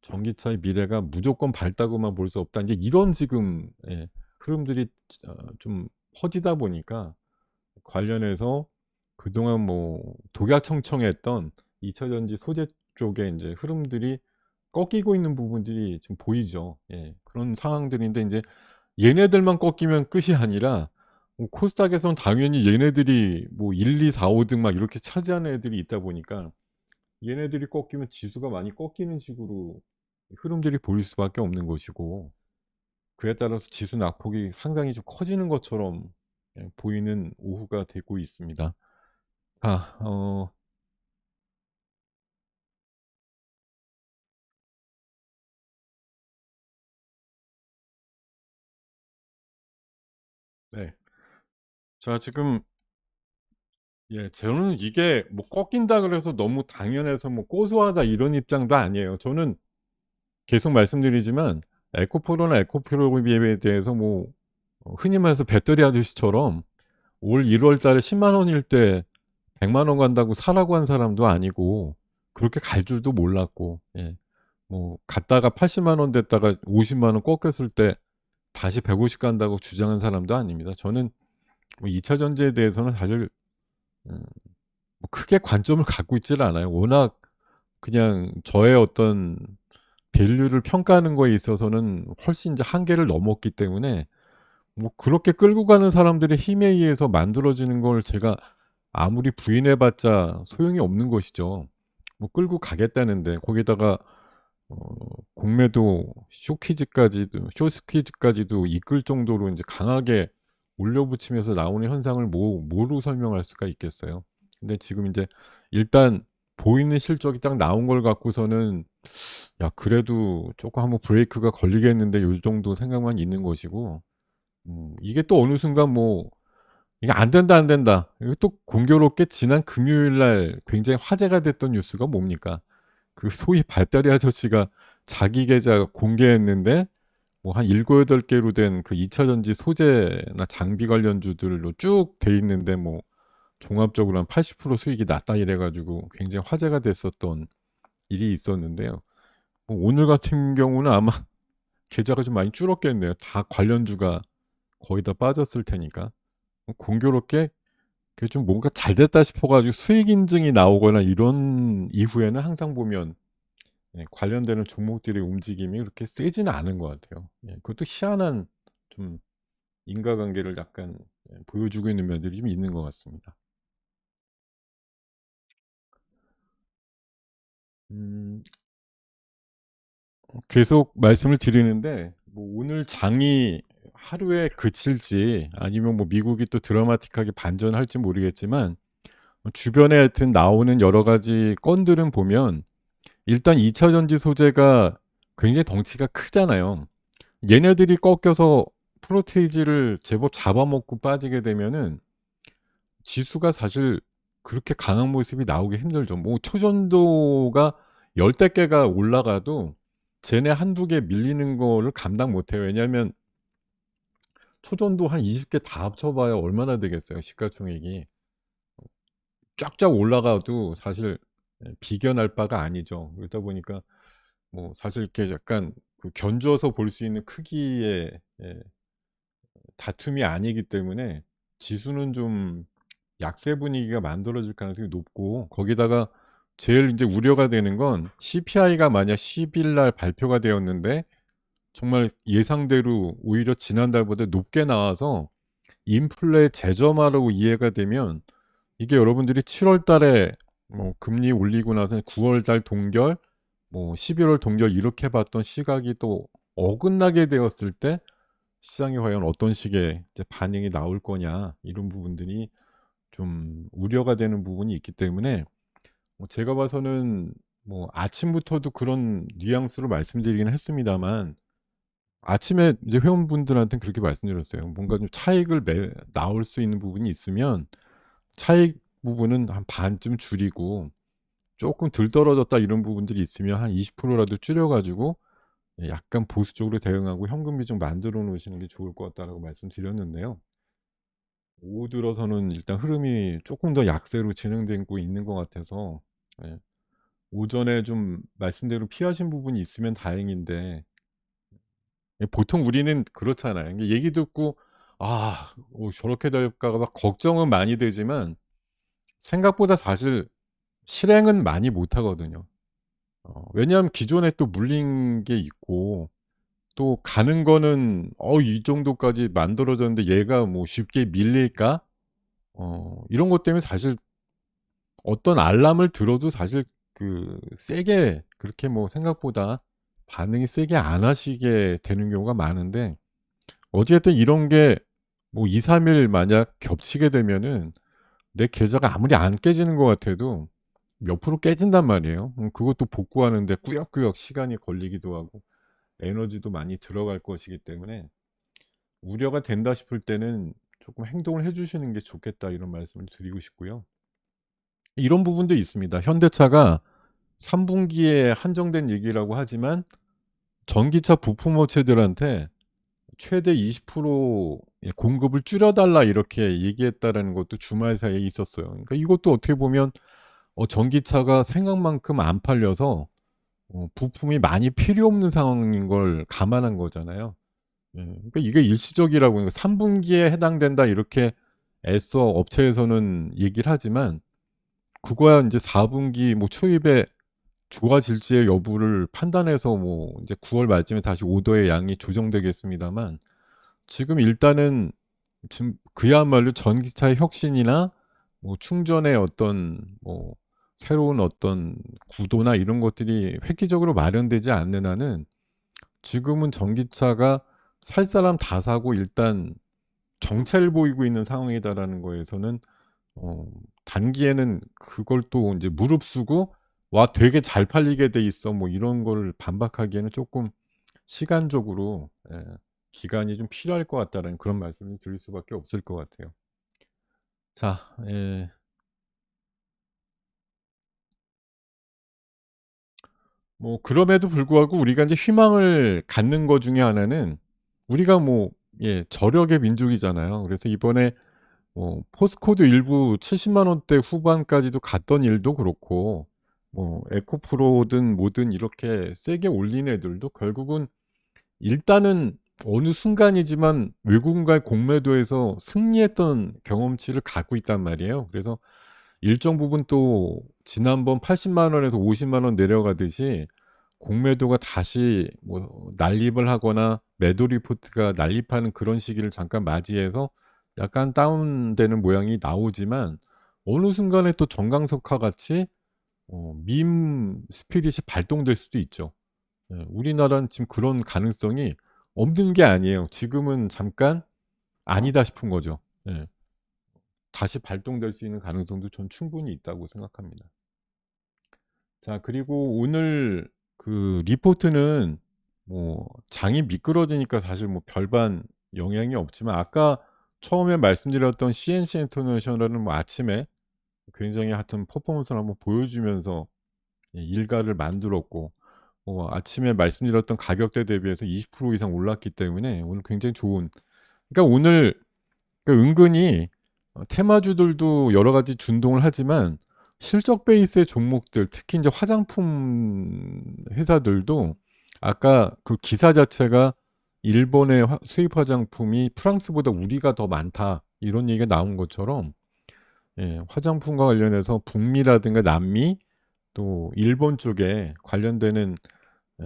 '전기차의 미래가 무조건 밝다고만 볼 수 없다.' 인제 이런 지금 흐름들이 좀 퍼지다 보니까 관련해서 그동안 뭐 독야청청했던 2 차 전지 소재 쪽의 인제 흐름들이 꺾이고 있는 부분들이 좀 보이죠. 그런 상황들인데 인제 얘네들만 꺾이면 끝이 아니라 코스닥에선 당연히 얘네들이 뭐 1, 2, 4, 5등 막 이렇게 차지하는 애들이 있다 보니까 얘네들이 꺾이면 지수가 많이 꺾이는 식으로 흐름들이 보일 수밖에 없는 것이고 그에 따라서 지수 낙폭이 상당히 좀 커지는 것처럼 보이는 오후가 되고 있습니다. 아 네. 자 지금 저는 이게 뭐 꺾인다 그래서 너무 당연해서 뭐 고소하다 이런 입장도 아니에요. 저는 계속 말씀드리지만 에코프로나 에코프로비에 대해서 뭐 흔히 말해서 배터리 아저씨처럼 올 1월 달에 10만 원일 때 100만 원 간다고 사라고 한 사람도 아니고 그렇게 갈 줄도 몰랐고, 예. 뭐 갔다가 80만 원 됐다가 50만 원 꺾였을 때 다시 150 간다고 주장한 사람도 아닙니다. 저는 뭐 2차 전지에 대해서는 사실 음 뭐 크게 관점을 갖고 있지를 않아요. 워낙 그냥 저의 어떤 밸류를 평가하는 거에 있어서는 훨씬 이제 한계를 넘었기 때문에 뭐 그렇게 끌고 가는 사람들의 힘에 의해서 만들어지는 걸 제가 아무리 부인해 봤자 소용이 없는 것이죠. 뭐 끌고 가겠다는데 거기다가 어 공매도 쇼스퀴즈까지도 이끌 정도로 인제 강하게 올려붙이면서 나오는 현상을 뭐로 설명할 수가 있겠어요. 근데 지금 인제 일단 보이는 실적이 딱 나온 걸 갖고서는 '야 그래도 쪼끔 한번 브레이크가 걸리겠는데.' 요 정도 생각만 있는 것이고, 이게 또 어느 순간 뭐 이게 "안 된다, 안 된다." 이거 또 공교롭게 지난 금요일 날 굉장히 화제가 됐던 뉴스가 뭡니까? 그 소위 발다리 아저씨가 자기 계좌 공개했는데 뭐 한 7-8 개로 된 그 2차 전지 소재나 장비 관련주들로 쭉 돼 있는데 뭐 종합적으로 한 80% 수익이 났다 이래 가지고 굉장히 화제가 됐었던 일이 있었는데요. 뭐 오늘 같은 경우는 아마 계좌가 좀 많이 줄었겠네요. 다 관련주가 거의 다 빠졌을 테니까. 공교롭게 그게 좀 뭔가 잘 됐다 싶어 가지고 수익 인증이 나오거나 이런 이후에는 항상 보면 관련되는 종목들의 움직임이 그렇게 세지는 않은 것 같아요. 그것도 희한한 좀 인과관계를 약간 보여주고 있는 면들이 좀 있는 것 같습니다. 음 계속 말씀을 드리는데 뭐 오늘 장이 하루에 그칠지 아니면 뭐 미국이 또 드라마틱하게 반전할지 모르겠지만 주변에 하여튼 나오는 여러 가지 건들은 보면 일단 2차 전지 소재가 굉장히 덩치가 크잖아요. 얘네들이 꺾여서 프로테이지를 제법 잡아먹고 빠지게 되면은 지수가 사실 그렇게 강한 모습이 나오기 힘들죠. 뭐 초전도가 열대 개가 올라가도 쟤네 한두 개 밀리는 거를 감당 못 해요. 왜냐하면 초전도 한 20개 다 합쳐 봐야 얼마나 되겠어요, 시가총액이. 쫙쫙 올라가도 사실 비견할 바가 아니죠. 그러다 보니까 뭐 사실 이렇게 약간 그 견줘서 볼 수 있는 크기의 다툼이 아니기 때문에 지수는 좀 약세 분위기가 만들어질 가능성이 높고, 거기다가 제일 인제 우려가 되는 건 CPI가 만약 10일 날 발표가 되었는데 정말 예상대로 오히려 지난달보다 높게 나와서 인플레 재점화로 이해가 되면 이게 여러분들이 7월 달에 뭐 금리 올리고 나서 9월 달 동결 뭐 11월 동결 이렇게 봤던 시각이 또 어긋나게 되었을 때 시장이 과연 어떤 식의 이제 반응이 나올 거냐, 이런 부분들이 좀 우려가 되는 부분이 있기 때문에 뭐 제가 봐서는 뭐 아침부터도 그런 뉘앙스로 말씀드리긴 했습니다만 아침에 이제 회원분들한테는 그렇게 말씀드렸어요. 뭔가 좀 차익을 나올 수 있는 부분이 있으면 차익 부분은 한 반쯤 줄이고 쪼끔 덜 떨어졌다 이런 부분들이 있으면 한 20% 라도 줄여 가지고 약간 보수적으로 대응하고 현금 비중 만들어 놓으시는 게 좋을 것 같다라고 말씀드렸는데요. 오후 들어서는 일단 흐름이 쪼끔 더 약세로 진행되고 있는 것 같아서 예 오전에 좀 말씀대로 피하신 부분이 있으면 다행인데, 보통 우리는 그렇잖아요. 이게 얘기 듣고 '아 저렇게 될까 봐.' 걱정은 많이 되지만 생각보다 사실 실행은 많이 못 하거든요. 왜냐하면 기존에 또 물린 게 있고 또 가는 거는 '이 정도까지 만들어졌는데 얘가 뭐 쉽게 밀릴까?' 이런 것 때문에 사실 어떤 알람을 들어도 사실 그 세게 그렇게 뭐 생각보다 반응이 세게 안 하시게 되는 경우가 많은데, 어찌됐든 이런 게 뭐 2-3일 만약 겹치게 되면은 내 계좌가 아무리 안 깨지는 것 같아도 몇 프로 깨진단 말이에요. 그것도 복구하는 데 꾸역꾸역 시간이 걸리기도 하고 에너지도 많이 들어갈 것이기 때문에 우려가 된다 싶을 때는 조금 행동을 해 주시는 게 좋겠다, 이런 말씀을 드리고 싶고요. 이런 부분도 있습니다. 현대차가 3 분기에 한정된 얘기라고 하지만 전기차 부품 업체들한테 최대 20% 공급을 줄여달라 이렇게 얘기했다라는 것도 주말 사이에 있었어요. 그러니까 이것도 어떻게 보면 전기차가 생각만큼 안 팔려서 부품이 많이 필요 없는 상황인 걸 감안한 거잖아요. 예. 그러니까 이게 일시적이라고, 그러니까 "3 분기에 해당된다." 이렇게 애써 업체에서는 얘기를 하지만 그거야 인제 4 분기 뭐 초입에 좋아질지의 여부를 판단해서 뭐 인제 9월 말쯤에 다시 오더의 양이 조정되겠습니다만, 지금 일단은 지금 그야말로 전기차의 혁신이나 뭐 충전의 어떤 뭐 새로운 어떤 구도나 이런 것들이 획기적으로 마련되지 않는 한은 지금은 전기차가 살 사람 다 사고 일단 정체를 보이고 있는 상황이다라는 거에서는 어 단기에는 그걸 또 인제 무릅쓰고 '와 되게 잘 팔리게 돼 있어.' 뭐 이런 거를 반박하기에는 쪼끔 시간적으로 기간이 좀 필요할 것 같다는 그런 말씀을 드릴 수밖에 없을 것 같아요. 자, 뭐 그럼에도 불구하고 우리가 인제 희망을 갖는 것 중에 하나는, 우리가 뭐 저력의 민족이잖아요. 그래서 이번에 포스코도 일부 70만 원대 후반까지도 갔던 일도 그렇고, 뭐 에코프로든 뭐든 이렇게 세게 올린 애들도 결국은 일단은 어느 순간이지만 외국인과의 공매도에서 승리했던 경험치를 갖고 있단 말이에요. 그래서 일정 부분 또 지난번 80만 원에서 50만 원 내려가듯이 공매도가 다시 뭐 난립을 하거나 매도 리포트가 난립하는 그런 시기를 잠깐 맞이해서 약간 다운되는 모양이 나오지만, 어느 순간에 또 정강석화 같이 밈 스피릿이 발동될 수도 있죠. 우리나라는 지금 그런 가능성이 없는 게 아니에요. 지금은 잠깐 아니다 싶은 거죠. 예. 다시 발동될 수 있는 가능성도 전 충분히 있다고 생각합니다. 자, 그리고 오늘 그 리포트는 뭐 장이 미끄러지니까 사실 뭐 별반 영향이 없지만, 아까 처음에 말씀드렸던 CNC 인터내셔널은 뭐 아침에 굉장히 하여튼 퍼포먼스를 한번 보여주면서 일가를 만들었고, 아침에 말씀드렸던 가격대 대비해서 20% 이상 올랐기 때문에 오늘 굉장히 좋은, 그러니까 오늘 그러니까 은근히 테마주들도 여러 가지 준동을 하지만 실적 베이스의 종목들, 특히 인제 화장품 회사들도 아까 그 기사 자체가 "일본의 수입 화장품이 프랑스보다 우리가 더 많다." 이런 얘기가 나온 것처럼, 화장품과 관련해서 북미라든가 남미 또 일본 쪽에 관련되는 에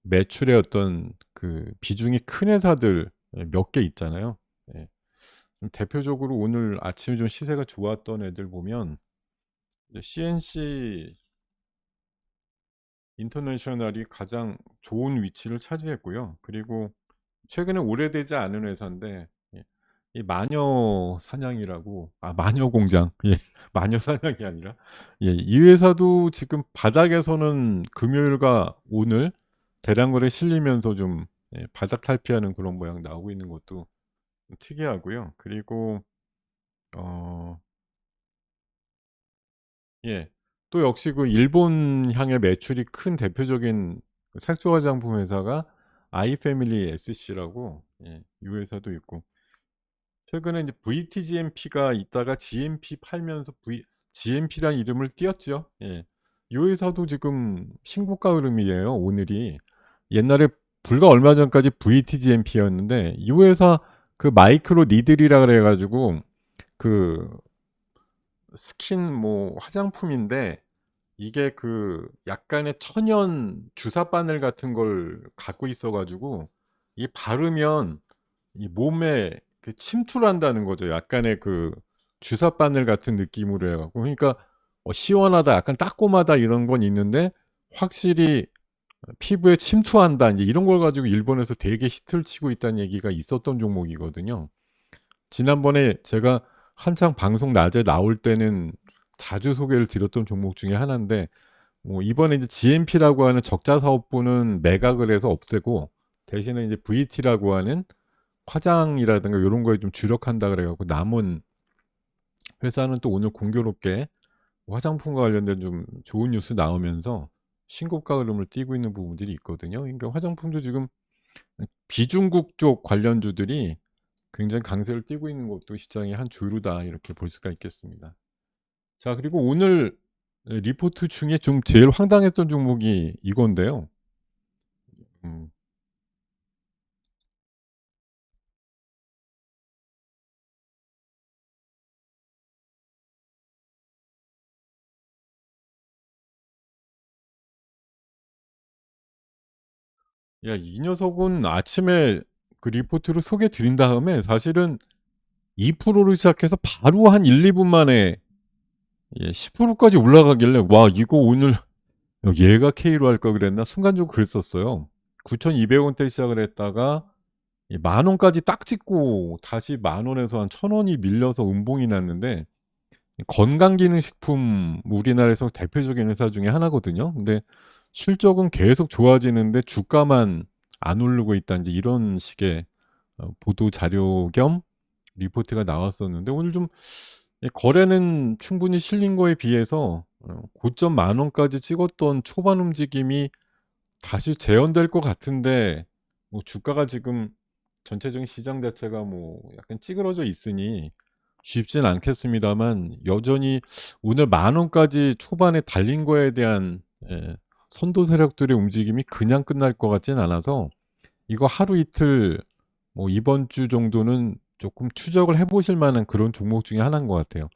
매출의 어떤 그 비중이 큰 회사들 몇 개 있잖아요. 예. 좀 대표적으로 오늘 아침에 좀 시세가 좋았던 애들 보면 이제 CNC 인터내셔널이 가장 좋은 위치를 차지했고요. 그리고 최근에 오래되지 않은 회사인데, 이 마녀 사냥이라고, 마녀 공장. 예. 마녀 사냥이 아니라, 이 회사도 지금 바닥에서는 금요일과 오늘 대량 거래 실리면서 좀 바닥 탈피하는 그런 모양 나오고 있는 것도 좀 특이하고요. 그리고 어 예. 또 역시 그 일본향의 매출이 큰 대표적인 그 색조 화장품 회사가 아이패밀리 SC라고, 이 회사도 있고, 최근에 이제 VTGMP가 있다가 GMP 팔면서 GMP라는 이름을 띄었죠. 예. 이 회사도 지금 신고가 흐름이에요, 오늘이. 옛날에 불과 얼마 전까지 VTGMP였는데 이 회사 그 마이크로 니들이라 그래 가지고 그 스킨 뭐 화장품인데, 이게 그 약간의 천연 주사 바늘 같은 걸 갖고 있어 가지고 이 바르면 이 몸에 그 침투를 한다는 거죠. 약간의 그 주사 바늘 같은 느낌으로 해 갖고, 그러니까 시원하다, 약간 따끔하다 이런 건 있는데 확실히 피부에 침투한다 인제 이런 걸 가지고 일본에서 되게 히트를 치고 있다는 얘기가 있었던 종목이거든요. 지난번에 제가 한창 방송 낮에 나올 때는 자주 소개를 드렸던 종목 중에 하나인데, 이번에 이제 GMP라고 하는 적자 사업부는 매각을 해서 없애고 대신에 이제 VT라고 하는 화장이라든가 요런 거에 좀 주력한다 그래 갖고 남은 회사는 또 오늘 공교롭게 화장품과 관련된 좀 좋은 뉴스 나오면서 신고가 흐름을 띠고 있는 부분들이 있거든요. 그러니까 화장품도 지금 비중국 쪽 관련주들이 굉장히 강세를 띠고 있는 것도 시장의 한 조류다 이렇게 볼 수가 있겠습니다. 자, 그리고 오늘 리포트 중에 좀 제일 황당했던 종목이 이건데요. 음. 야, 이 녀석은 아침에 그 리포트를 소개 드린 다음에 사실은 2%를 시작해서 바로 한 1-2분 만에 10%까지 올라가길래 와, 이거 오늘 얘가 K로 할 걸 그랬나 순간적으로 그랬었어요. 9,200원대 시작을 했다가 만 원까지 딱 찍고 다시 만 원에서 한 1,000원이 밀려서 음봉이 났는데, 건강기능식품 우리나라에서 대표적인 회사 중에 하나거든요. 근데 실적은 계속 좋아지는데 주가만 안 오르고 있다, 이제 이런 식의 보도 자료 겸 리포트가 나왔었는데, 오늘 좀 거래는 충분히 실린 거에 비해서 고점 만 원까지 찍었던 초반 움직임이 다시 재현될 것 같은데, 뭐 주가가 지금 전체적인 시장 자체가 뭐 약간 찌그러져 있으니 쉽진 않겠습니다만, 여전히 오늘 만 원까지 초반에 달린 거에 대한 선도 세력들의 움직임이 그냥 끝날 것 같진 않아서, 이거 하루 이틀 뭐 이번 주 정도는 조금 추적을 해 보실 만한 그런 종목 중에 하나인 것 같아요.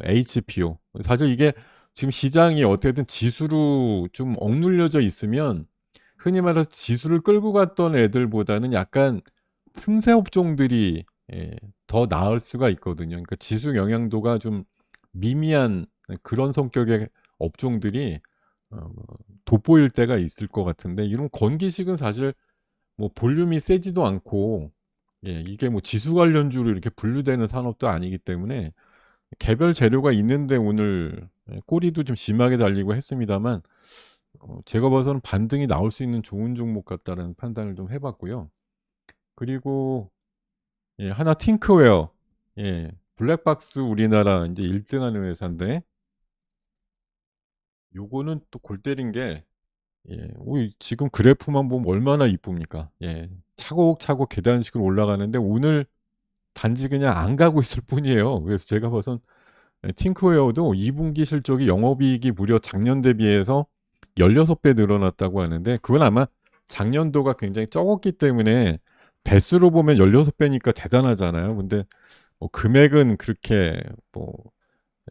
HPO. 사실 이게 지금 시장이 어떻게든 지수로 좀 억눌려져 있으면, 흔히 말해서 지수를 끌고 갔던 애들보다는 약간 틈새 업종들이 더 나을 수가 있거든요. 그러니까 지수 영향도가 좀 미미한 그런 성격의 업종들이 돋보일 때가 있을 것 같은데, 이런 건기식은 사실 뭐 볼륨이 세지도 않고, 이게 뭐 지수 관련주로 이렇게 분류되는 산업도 아니기 때문에 개별 재료가 있는데 오늘 꼬리도 좀 심하게 달리고 했습니다만, 제가 봐서는 반등이 나올 수 있는 좋은 종목 같다는 판단을 좀 해봤고요. 그리고 하나 팅크웨어, 블랙박스 우리나라 이제 1등하는 회사인데, 요거는 또 골 때린 게, 지금 그래프만 보면 얼마나 이쁩니까? 차곡차곡 계단식으로 올라가는데 오늘 단지 그냥 안 가고 있을 뿐이에요. 그래서 제가 봐선 팅크웨어도 2분기 실적이 영업이익이 무려 작년 대비해서 16배 늘어났다고 하는데, 그건 아마 작년도가 굉장히 적었기 때문에 배수로 보면 16배니까 대단하잖아요. 근데 뭐 금액은 그렇게 뭐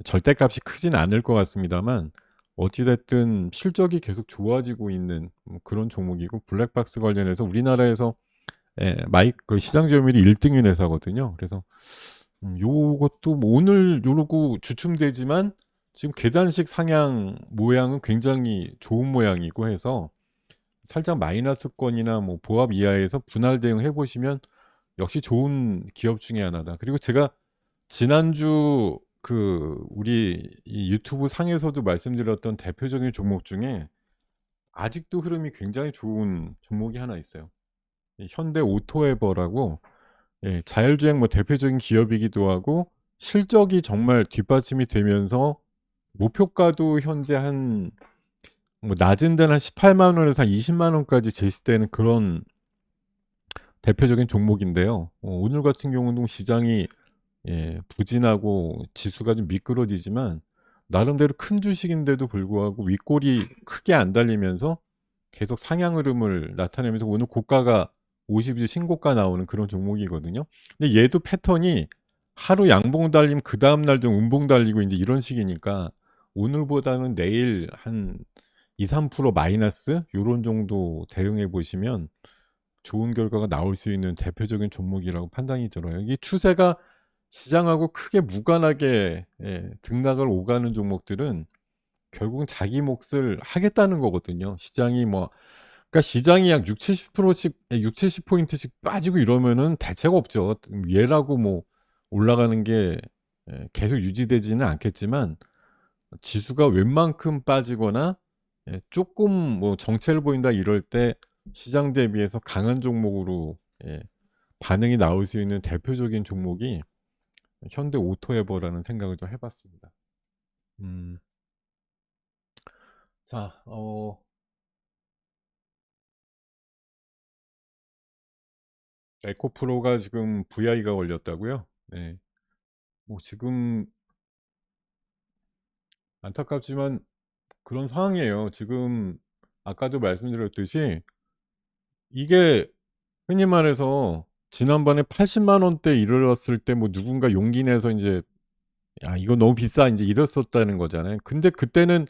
절대값이 크진 않을 것 같습니다만, 어찌 됐든 실적이 계속 좋아지고 있는 그런 종목이고, 블랙박스 관련해서 우리나라에서 그 시장 점유율이 1등인 회사거든요. 그래서 요것도 뭐 오늘 요러고 주춤되지만 지금 계단식 상향 모양은 굉장히 좋은 모양이고 해서, 살짝 마이너스권이나 뭐 보합 이하에서 분할 대응해 보시면 역시 좋은 기업 중에 하나다. 그리고 제가 지난주 그 우리 이 유튜브 상에서도 말씀드렸던 대표적인 종목 중에 아직도 흐름이 굉장히 좋은 종목이 하나 있어요. 이 현대 오토에버라고, 자율주행 뭐 대표적인 기업이기도 하고 실적이 정말 뒷받침이 되면서 목표가도 현재 한 뭐 낮은 데는 한 18만 원에서 한 20만 원까지 제시되는 그런 대표적인 종목인데요. 오늘 같은 경우는 시장이 부진하고 지수가 좀 미끄러지지만 나름대로 큰 주식인데도 불구하고 윗골이 크게 안 달리면서 계속 상향 흐름을 나타내면서 오늘 고가가 50주 신고가 나오는 그런 종목이거든요. 근데 얘도 패턴이 하루 양봉 달리면 그 다음 날 좀 음봉 달리고 이제 이런 식이니까, 오늘보다는 내일 한 2-3% 마이너스 요런 정도 대응해 보시면 좋은 결과가 나올 수 있는 대표적인 종목이라고 판단이 들어요. 이 추세가 시장하고 크게 무관하게 등락을 오가는 종목들은 결국은 자기 몫을 하겠다는 거거든요. 시장이 뭐, 그러니까 시장이 약 60-70%씩 60-70포인트씩 빠지고 이러면은 대책 없죠. 얘라고 뭐 올라가는 게 계속 유지되지는 않겠지만, 지수가 웬만큼 빠지거나 쪼끔 뭐 정체를 보인다 이럴 때 시장 대비해서 강한 종목으로 반응이 나올 수 있는 대표적인 종목이 현대 오토에버라는 생각을 좀 해 봤습니다. 음. 자, 에코프로가 지금 VI가 걸렸다고요? 네. 뭐 지금 안타깝지만 그런 상황이에요. 지금 아까도 말씀드렸듯이 이게 흔히 말해서 지난번에 80만 원대 이르렀을 때 뭐 누군가 용기 내서 인제 "야 이거 너무 비싸." 인제 이랬었다는 거잖아요. 근데 그때는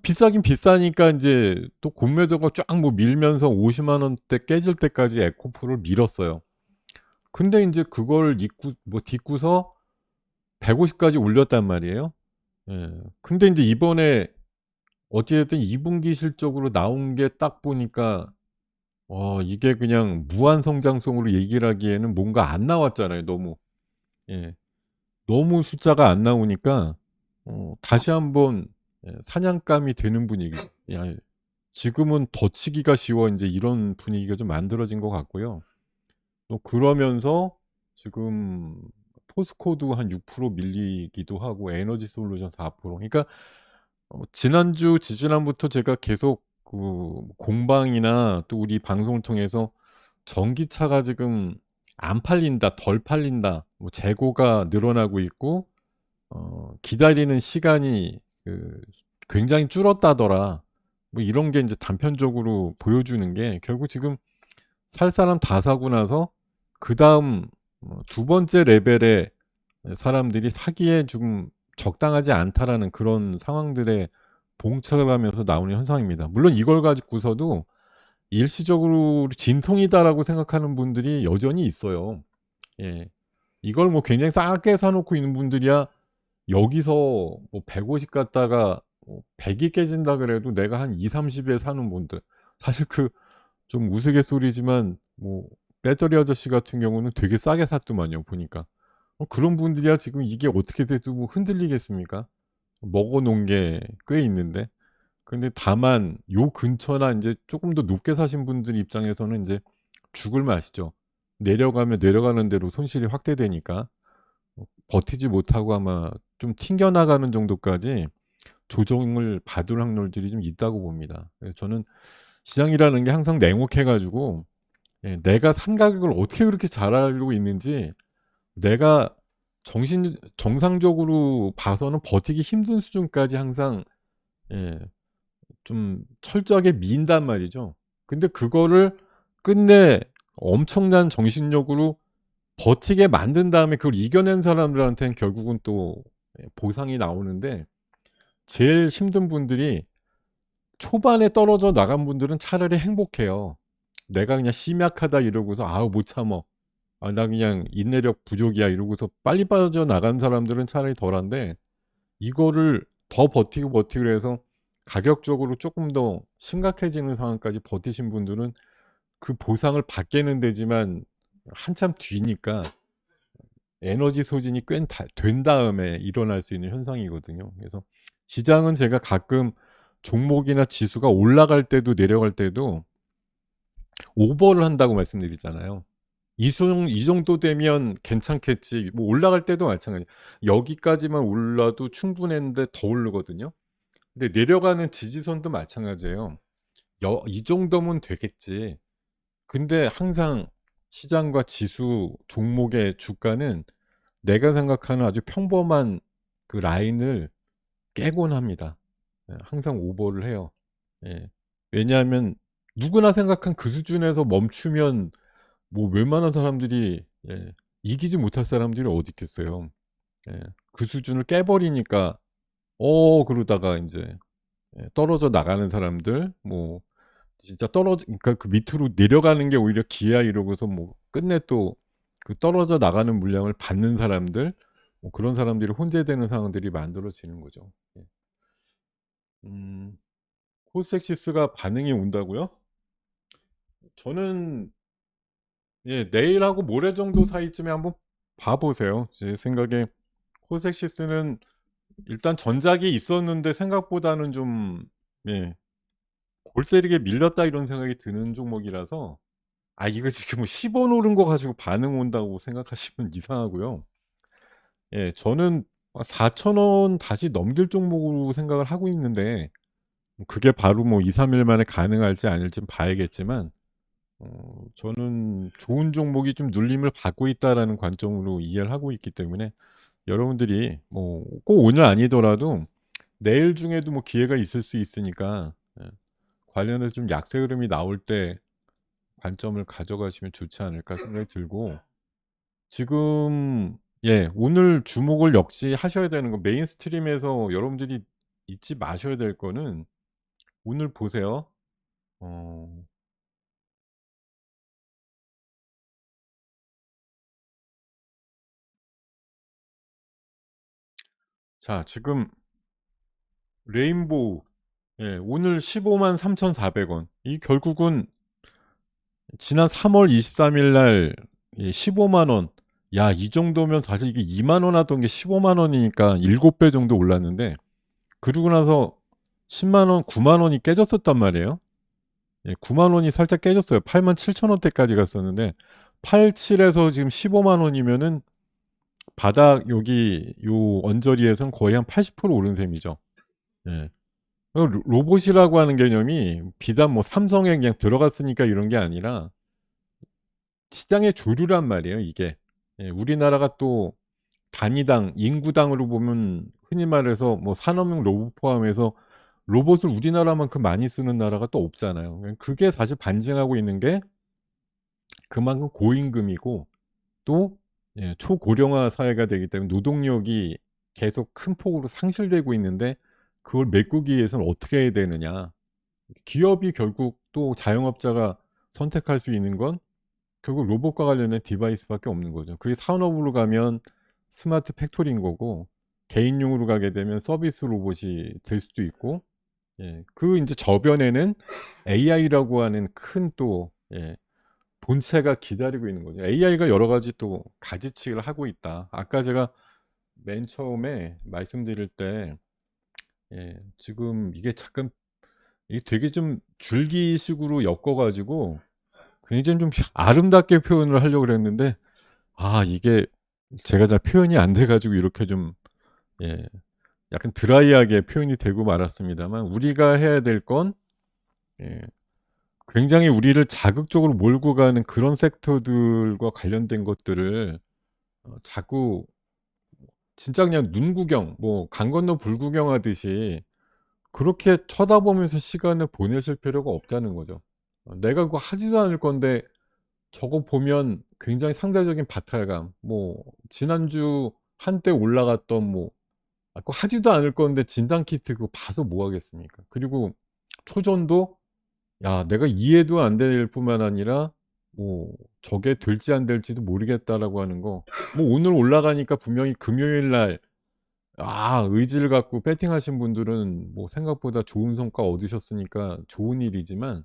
비싸긴 비싸니까 인제 또 공매도가 쫙 뭐 밀면서 50만 원대 깨질 때까지 에코프로를 밀었어요. 근데 인제 그걸 딛고서 150 까지 올렸단 말이에요. 예. 근데 인제 이번에 어찌 됐든 2 분기 실적으로 나온 게 딱 보니까 이게 그냥 무한 성장성으로 얘기를 하기에는 뭔가 안 나왔잖아요 너무. 예. 너무 숫자가 안 나오니까 다시 한번 사냥감이 되는 분위기. 야 지금은 더 치기가 쉬워 인제 이런 분위기가 좀 만들어진 것 같고요. 또 그러면서 지금 포스코도 한 6% 밀리기도 하고 에너지솔루션 4%. 그러니까 지난주 지지난부터 제가 계속 그 공방이나 또 우리 방송을 통해서 "전기차가 지금 안 팔린다. 덜 팔린다. 뭐 재고가 늘어나고 있고 기다리는 시간이 굉장히 줄었다더라." 뭐 이런 게 인제 단편적으로 보여주는 게 결국 지금 살 사람 다 사고 나서 그다음 두 번째 레벨의 사람들이 사기에 좀 적당하지 않다라는 그런 상황들에 봉착을 하면서 나오는 현상입니다. 물론 이걸 가지고서도 일시적으로 '진통이다.'라고 생각하는 분들이 여전히 있어요. 예. 이걸 뭐 굉장히 싸게 사 놓고 있는 분들이야 여기서 뭐 150 갔다가 100이 깨진다 그래도 내가 한 20-30에 사는 분들 사실 좀 우스갯소리지만 뭐 배터리 아저씨 같은 경우는 되게 싸게 샀더만요 보니까. 그런 분들이야 지금 이게 어떻게 돼도 뭐 흔들리겠습니까? 먹어 놓은 게 꽤 있는데. 근데 다만 요 근처나 인제 쪼끔 더 높게 사신 분들 입장에서는 인제 죽을 맛이죠. 내려가면 내려가는 대로 손실이 확대되니까 버티지 못하고 아마 좀 튕겨 나가는 정도까지 조정을 받을 확률들이 좀 있다고 봅니다. 그래서 저는 시장이라는 게 항상 냉혹해 가지고 내가 산 가격을 어떻게 그렇게 잘 알고 있는지 내가 정상적으로 봐서는 버티기 힘든 수준까지 항상 예 좀 철저하게 민단 말이죠. 근데 그거를 끝내 엄청난 정신력으로 버티게 만든 다음에 그걸 이겨낸 사람들한테는 결국은 또 보상이 나오는데 제일 힘든 분들이 초반에 떨어져 나간 분들은 차라리 행복해요. '내가 그냥 심약하다.' 이러고서 '아우 못 참어. 아 나 그냥 인내력 부족이야.' 이러고서 빨리 빠져나간 사람들은 차라리 덜한데 이거를 더 버티고 해서 가격적으로 쪼끔 더 심각해지는 상황까지 버티신 분들은 그 보상을 받게는 되지만 한참 뒤니까 에너지 소진이 꽤 된 다음에 일어날 수 있는 현상이거든요. 그래서 시장은 제가 가끔 종목이나 지수가 올라갈 때도 내려갈 때도 오버를 한다고 말씀드리잖아요. 이 정도 되면 괜찮겠지. 뭐 올라갈 때도 마찬가지예요. 여기까지만 올라도 충분했는데 더 오르거든요. 근데 내려가는 지지선도 마찬가지예요. 이 정도면 되겠지. 근데 항상 시장과 지수 종목의 주가는 내가 생각하는 아주 평범한 그 라인을 깨곤 합니다. 항상 오버를 해요. 예. 왜냐하면 누구나 생각한 그 수준에서 멈추면 뭐 웬만한 사람들이 이기지 못할 사람들이 어디 있겠어요. 예. 그 수준을 깨 버리니까 그러다가 인제 떨어져 나가는 사람들 뭐 진짜 그러니까 그 밑으로 내려가는 게 오히려 기회야 이러고서 뭐 끝내 또 그 떨어져 나가는 물량을 받는 사람들 뭐 그런 사람들이 혼재되는 상황들이 만들어지는 거죠. 예. 음 코스닥시스가 반응이 온다고요? 저는 내일하고 모레 정도 사이쯤에 한번 봐 보세요. 제 생각에 코스닥시스는 일단 전작이 있었는데 생각보다는 좀 예 '골 때리게 밀렸다.' 이런 생각이 드는 종목이라서 이거 지금 뭐 10원 오른 거 가지고 반응 온다고 생각하시면 이상하고요. 저는 4천 원 다시 넘길 종목으로 생각을 하고 있는데 그게 바로 뭐 2-3일 만에 가능할지 아닐지는 봐야겠지만 저는 좋은 종목이 좀 눌림을 받고 있다라는 관점으로 이해를 하고 있기 때문에 여러분들이 뭐 꼭 오늘 아니더라도 내일 중에도 뭐 기회가 있을 수 있으니까 관련해서 좀 약세 흐름이 나올 때 관점을 가져가시면 좋지 않을까 생각이 들고 지금 오늘 주목을 역시 하셔야 되는 건 메인스트림에서 여러분들이 잊지 마셔야 될 거는 오늘 보세요. 어 자 지금 레인보우 오늘 153,400원. 이 결국은 지난 3월 23일 날 15만 원. 야, 이 정도면 사실 이게 2만 원 하던 게 15만 원이니까 7배 정도 올랐는데 그러고 나서 10만 원, 9만 원이 깨졌었단 말이에요. 9만 원이 살짝 깨졌어요. 8만 7천 원대까지 갔었는데 87에서 지금 15만 원이면은 바닥 여기 요 언저리에선 거의 한 80% 오른 셈이죠. 예. 로봇이라고 하는 개념이 비단 뭐 삼성에 그냥 들어갔으니까 이런 게 아니라 시장의 조류란 말이에요, 이게. 우리나라가 또 단위당, 인구당으로 보면 흔히 말해서 뭐 산업용 로봇 포함해서 로봇을 우리나라만큼 많이 쓰는 나라가 또 없잖아요. 그게 사실 반증하고 있는 게 그만큼 고임금이고 또 초고령화 사회가 되기 때문에 노동력이 계속 큰 폭으로 상실되고 있는데 그걸 메꾸기 위해서는 어떻게 해야 되느냐. 기업이 결국 또 자영업자가 선택할 수 있는 건 결국 로봇과 관련된 디바이스밖에 없는 거죠. 그게 산업으로 가면 스마트 팩토리인 거고 개인용으로 가게 되면 서비스 로봇이 될 수도 있고 그 인제 저변에는 AI라고 하는 큰 또 본체가 기다리고 있는 거죠. AI가 여러 가지 또 가지치기를 하고 있다. 아까 제가 맨 처음에 말씀드릴 때 지금 이게 잠깐 이게 되게 좀 줄기식으로 엮어 가지고 굉장히 좀 아름답게 표현을 하려고 그랬는데 이게 제가 잘 표현이 안 돼 가지고 이렇게 좀 예 약간 드라이하게 표현이 되고 말았습니다만 우리가 해야 될 건 예 굉장히 우리를 자극적으로 몰고 가는 그런 섹터들과 관련된 것들을 자꾸 진짜 그냥 눈 구경 뭐 강 건너 불 구경하듯이 그렇게 쳐다보면서 시간을 보내실 필요가 없다는 거죠. 내가 그거 하지도 않을 건데 저거 보면 굉장히 상대적인 박탈감 뭐 지난주 한때 올라갔던 뭐 그거 하지도 않을 건데 진단 키트 그거 봐서 뭐 하겠습니까? 그리고 초전도 내가 이해도 안 될 뿐만 아니라 뭐 '저게 될지 안 될지도 모르겠다.'라고 하는 거 뭐 오늘 올라가니까 분명히 금요일 날 의지를 갖고 배팅하신 분들은 뭐 생각보다 좋은 성과 얻으셨으니까 좋은 일이지만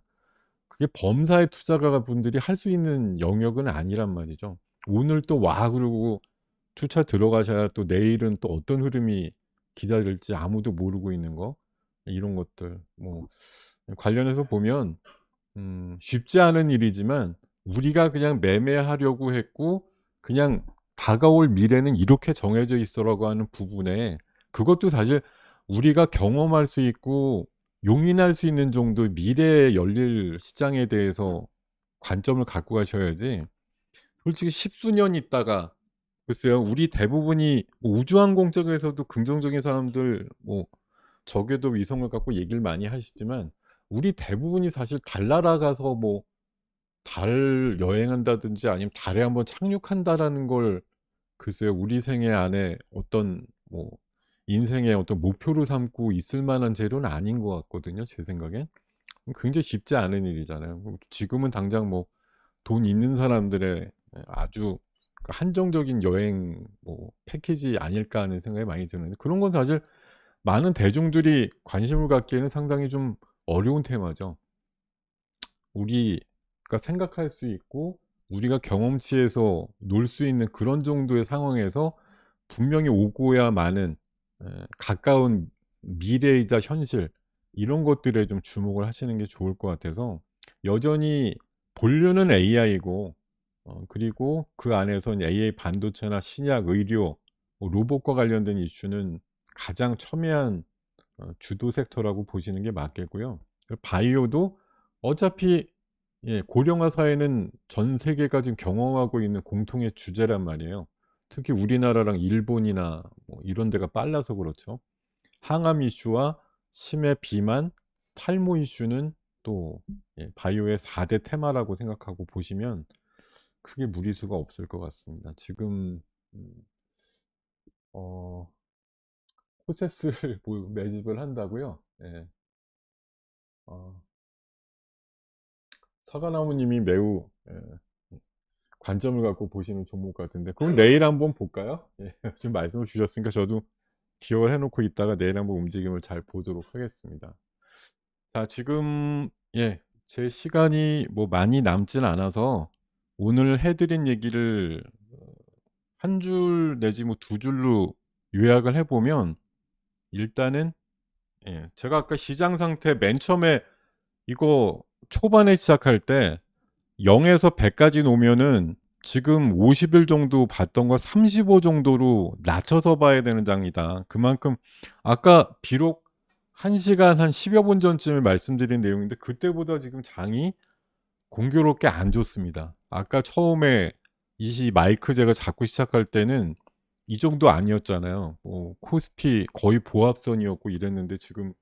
그게 범사의 투자가 분들이 할 수 있는 영역은 아니란 말이죠. 오늘 또 그러고 쫓아 들어가셔야 또 내일은 또 어떤 흐름이 기다릴지 아무도 모르고 있는 거 이런 것들 뭐 관련해서 보면 쉽지 않은 일이지만 우리가 그냥 매매하려고 했고 그냥 '다가올 미래는 이렇게 정해져 있어.'라고 하는 부분에 그것도 사실 우리가 경험할 수 있고 용인할 수 있는 정도의 미래에 열릴 시장에 대해서 관점을 갖고 가셔야지 솔직히 십수년 있다가 글쎄요. 우리 대부분이 뭐 우주항공 쪽에서도 긍정적인 사람들 뭐 적외도 위성을 갖고 얘기를 많이 하시지만 우리 대부분이 사실 달 날아가서 뭐 달 여행한다든지 아니면 달에 한번 착륙한다라는 걸 글쎄요. 우리 생애 안에 어떤 뭐 인생의 어떤 목표로 삼고 있을 만한 재료는 아닌 것 같거든요, 제 생각엔. 굉장히 쉽지 않은 일이잖아요. 지금은 당장 뭐 돈 있는 사람들의 아주 그 한정적인 여행 뭐 패키지 아닐까 하는 생각이 많이 드는데 그런 건 사실 많은 대중들이 관심을 갖기에는 상당히 좀 어려운 테마죠. 우리가 생각할 수 있고 우리가 경험치에서 놀 수 있는 그런 정도의 상황에서 분명히 오고야 마는 가까운 미래이자 현실 이런 것들에 좀 주목을 하시는 게 좋을 것 같아서 여전히 본류는 AI고 그리고 그 안에서 AI 반도체나 신약, 의료, 뭐 로봇과 관련된 이슈는 가장 첨예한 주도 섹터라고 보시는 게 맞겠고요. 바이오도 어차피 예, 고령화 사회는 전 세계가 지금 경험하고 있는 공통의 주제란 말이에요. 특히 우리나라랑 일본이나 뭐 이런 데가 빨라서 그렇죠. 항암 이슈와 치매, 비만, 탈모 이슈는 또 예, 바이오의 4대 테마라고 생각하고 보시면 크게 무리수가 없을 것 같습니다. 지금 음, 어, 코세스를 매집을 한다고요? 예. 어, 사과나무님이 매우 예, 관점을 갖고 보시는 종목 같은데 그건 내일 한번 볼까요? 예, 지금 말씀을 주셨으니까 저도 기억을 해놓고 있다가 내일 한번 움직임을 잘 보도록 하겠습니다. 자, 지금 예, 제 시간이 뭐 많이 남진 않아서 오늘 해드린 얘기를 한 줄 내지 뭐 두 줄로 요약을 해보면 일단은 예, 제가 아까 시장 상태 맨 처음에 이거 초반에 시작할 때 0에서 100까지 놓으면은 지금 50일 정도 봤던 거 35 정도로 낮춰서 봐야 되는 장이다. 그만큼 아까 비록 1시간 한 10여 분 전쯤에 말씀드린 내용인데 그때보다 지금 장이 공교롭게 안 좋습니다. 아까 처음에 이 마이크 제가 잡고 시작할 때는 이 정도 아니었잖아요. 코스피 거의 보합선이었고 이랬는데 지금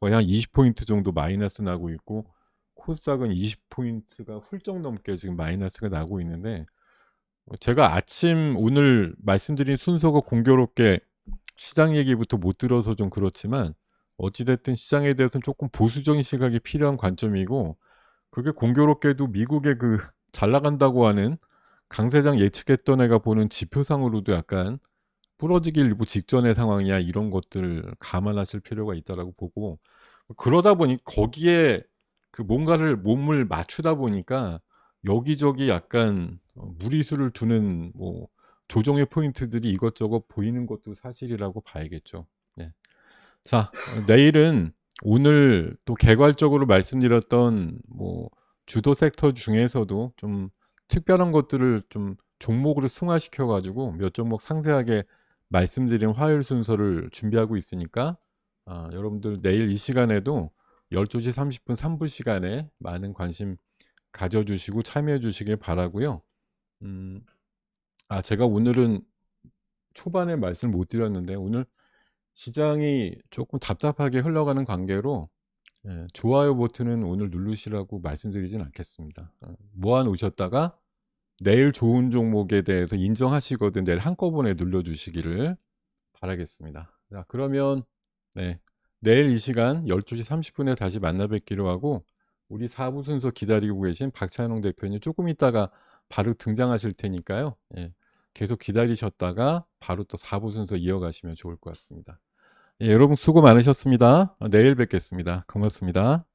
거의 한 20포인트 정도 마이너스 나고 있고 코스닥은 20포인트가 훌쩍 넘게 지금 마이너스가 나고 있는데 제가 아침 오늘 말씀드린 순서가 공교롭게 시장 얘기부터 못 들어서 좀 그렇지만 어찌됐든 시장에 대해서는 조금 보수적인 시각이 필요한 관점이고 그게 공교롭게도 미국의 그 잘 나간다고 하는 강세장 예측했던 애가 보는 지표상으로도 약간 부러지기 일보 직전의 상황이야 이런 것들 감안하실 필요가 있다라고 보고 그러다 보니 거기에 그 뭔가를 몸을 맞추다 보니까 여기저기 약간 무리수를 두는 뭐 조정의 포인트들이 이것저것 보이는 것도 사실이라고 봐야겠죠. 네. 자, 내일은 오늘 또 개괄적으로 말씀드렸던 뭐 주도 섹터 중에서도 좀 특별한 것들을 좀 종목으로 승화시켜 가지고 몇 종목 상세하게 말씀드린 화요일 순서를 준비하고 있으니까 여러분들 내일 이 시간에도 12시 30분 3부 시간에 많은 관심 가져주시고 참여해 주시길 바라고요. 음, 제가 오늘은 초반에 말씀 못 드렸는데 오늘 시장이 조금 답답하게 흘러가는 관계로 예, 좋아요 버튼은 오늘 누르시라고 말씀드리진 않겠습니다. 모아 놓으셨다가 내일 좋은 종목에 대해서 인정하시거든 내일 한꺼번에 눌러주시기를 바라겠습니다. 자, 그러면 네, 내일 이 시간 12시 30분에 다시 만나 뵙기로 하고 우리 4부 순서 기다리고 계신 박찬홍 대표님 조금 있다가 바로 등장하실 테니까요. 예, 계속 기다리셨다가 바로 또 4부 순서 이어가시면 좋을 것 같습니다. 예, 여러분 수고 많으셨습니다. 내일 뵙겠습니다. 고맙습니다.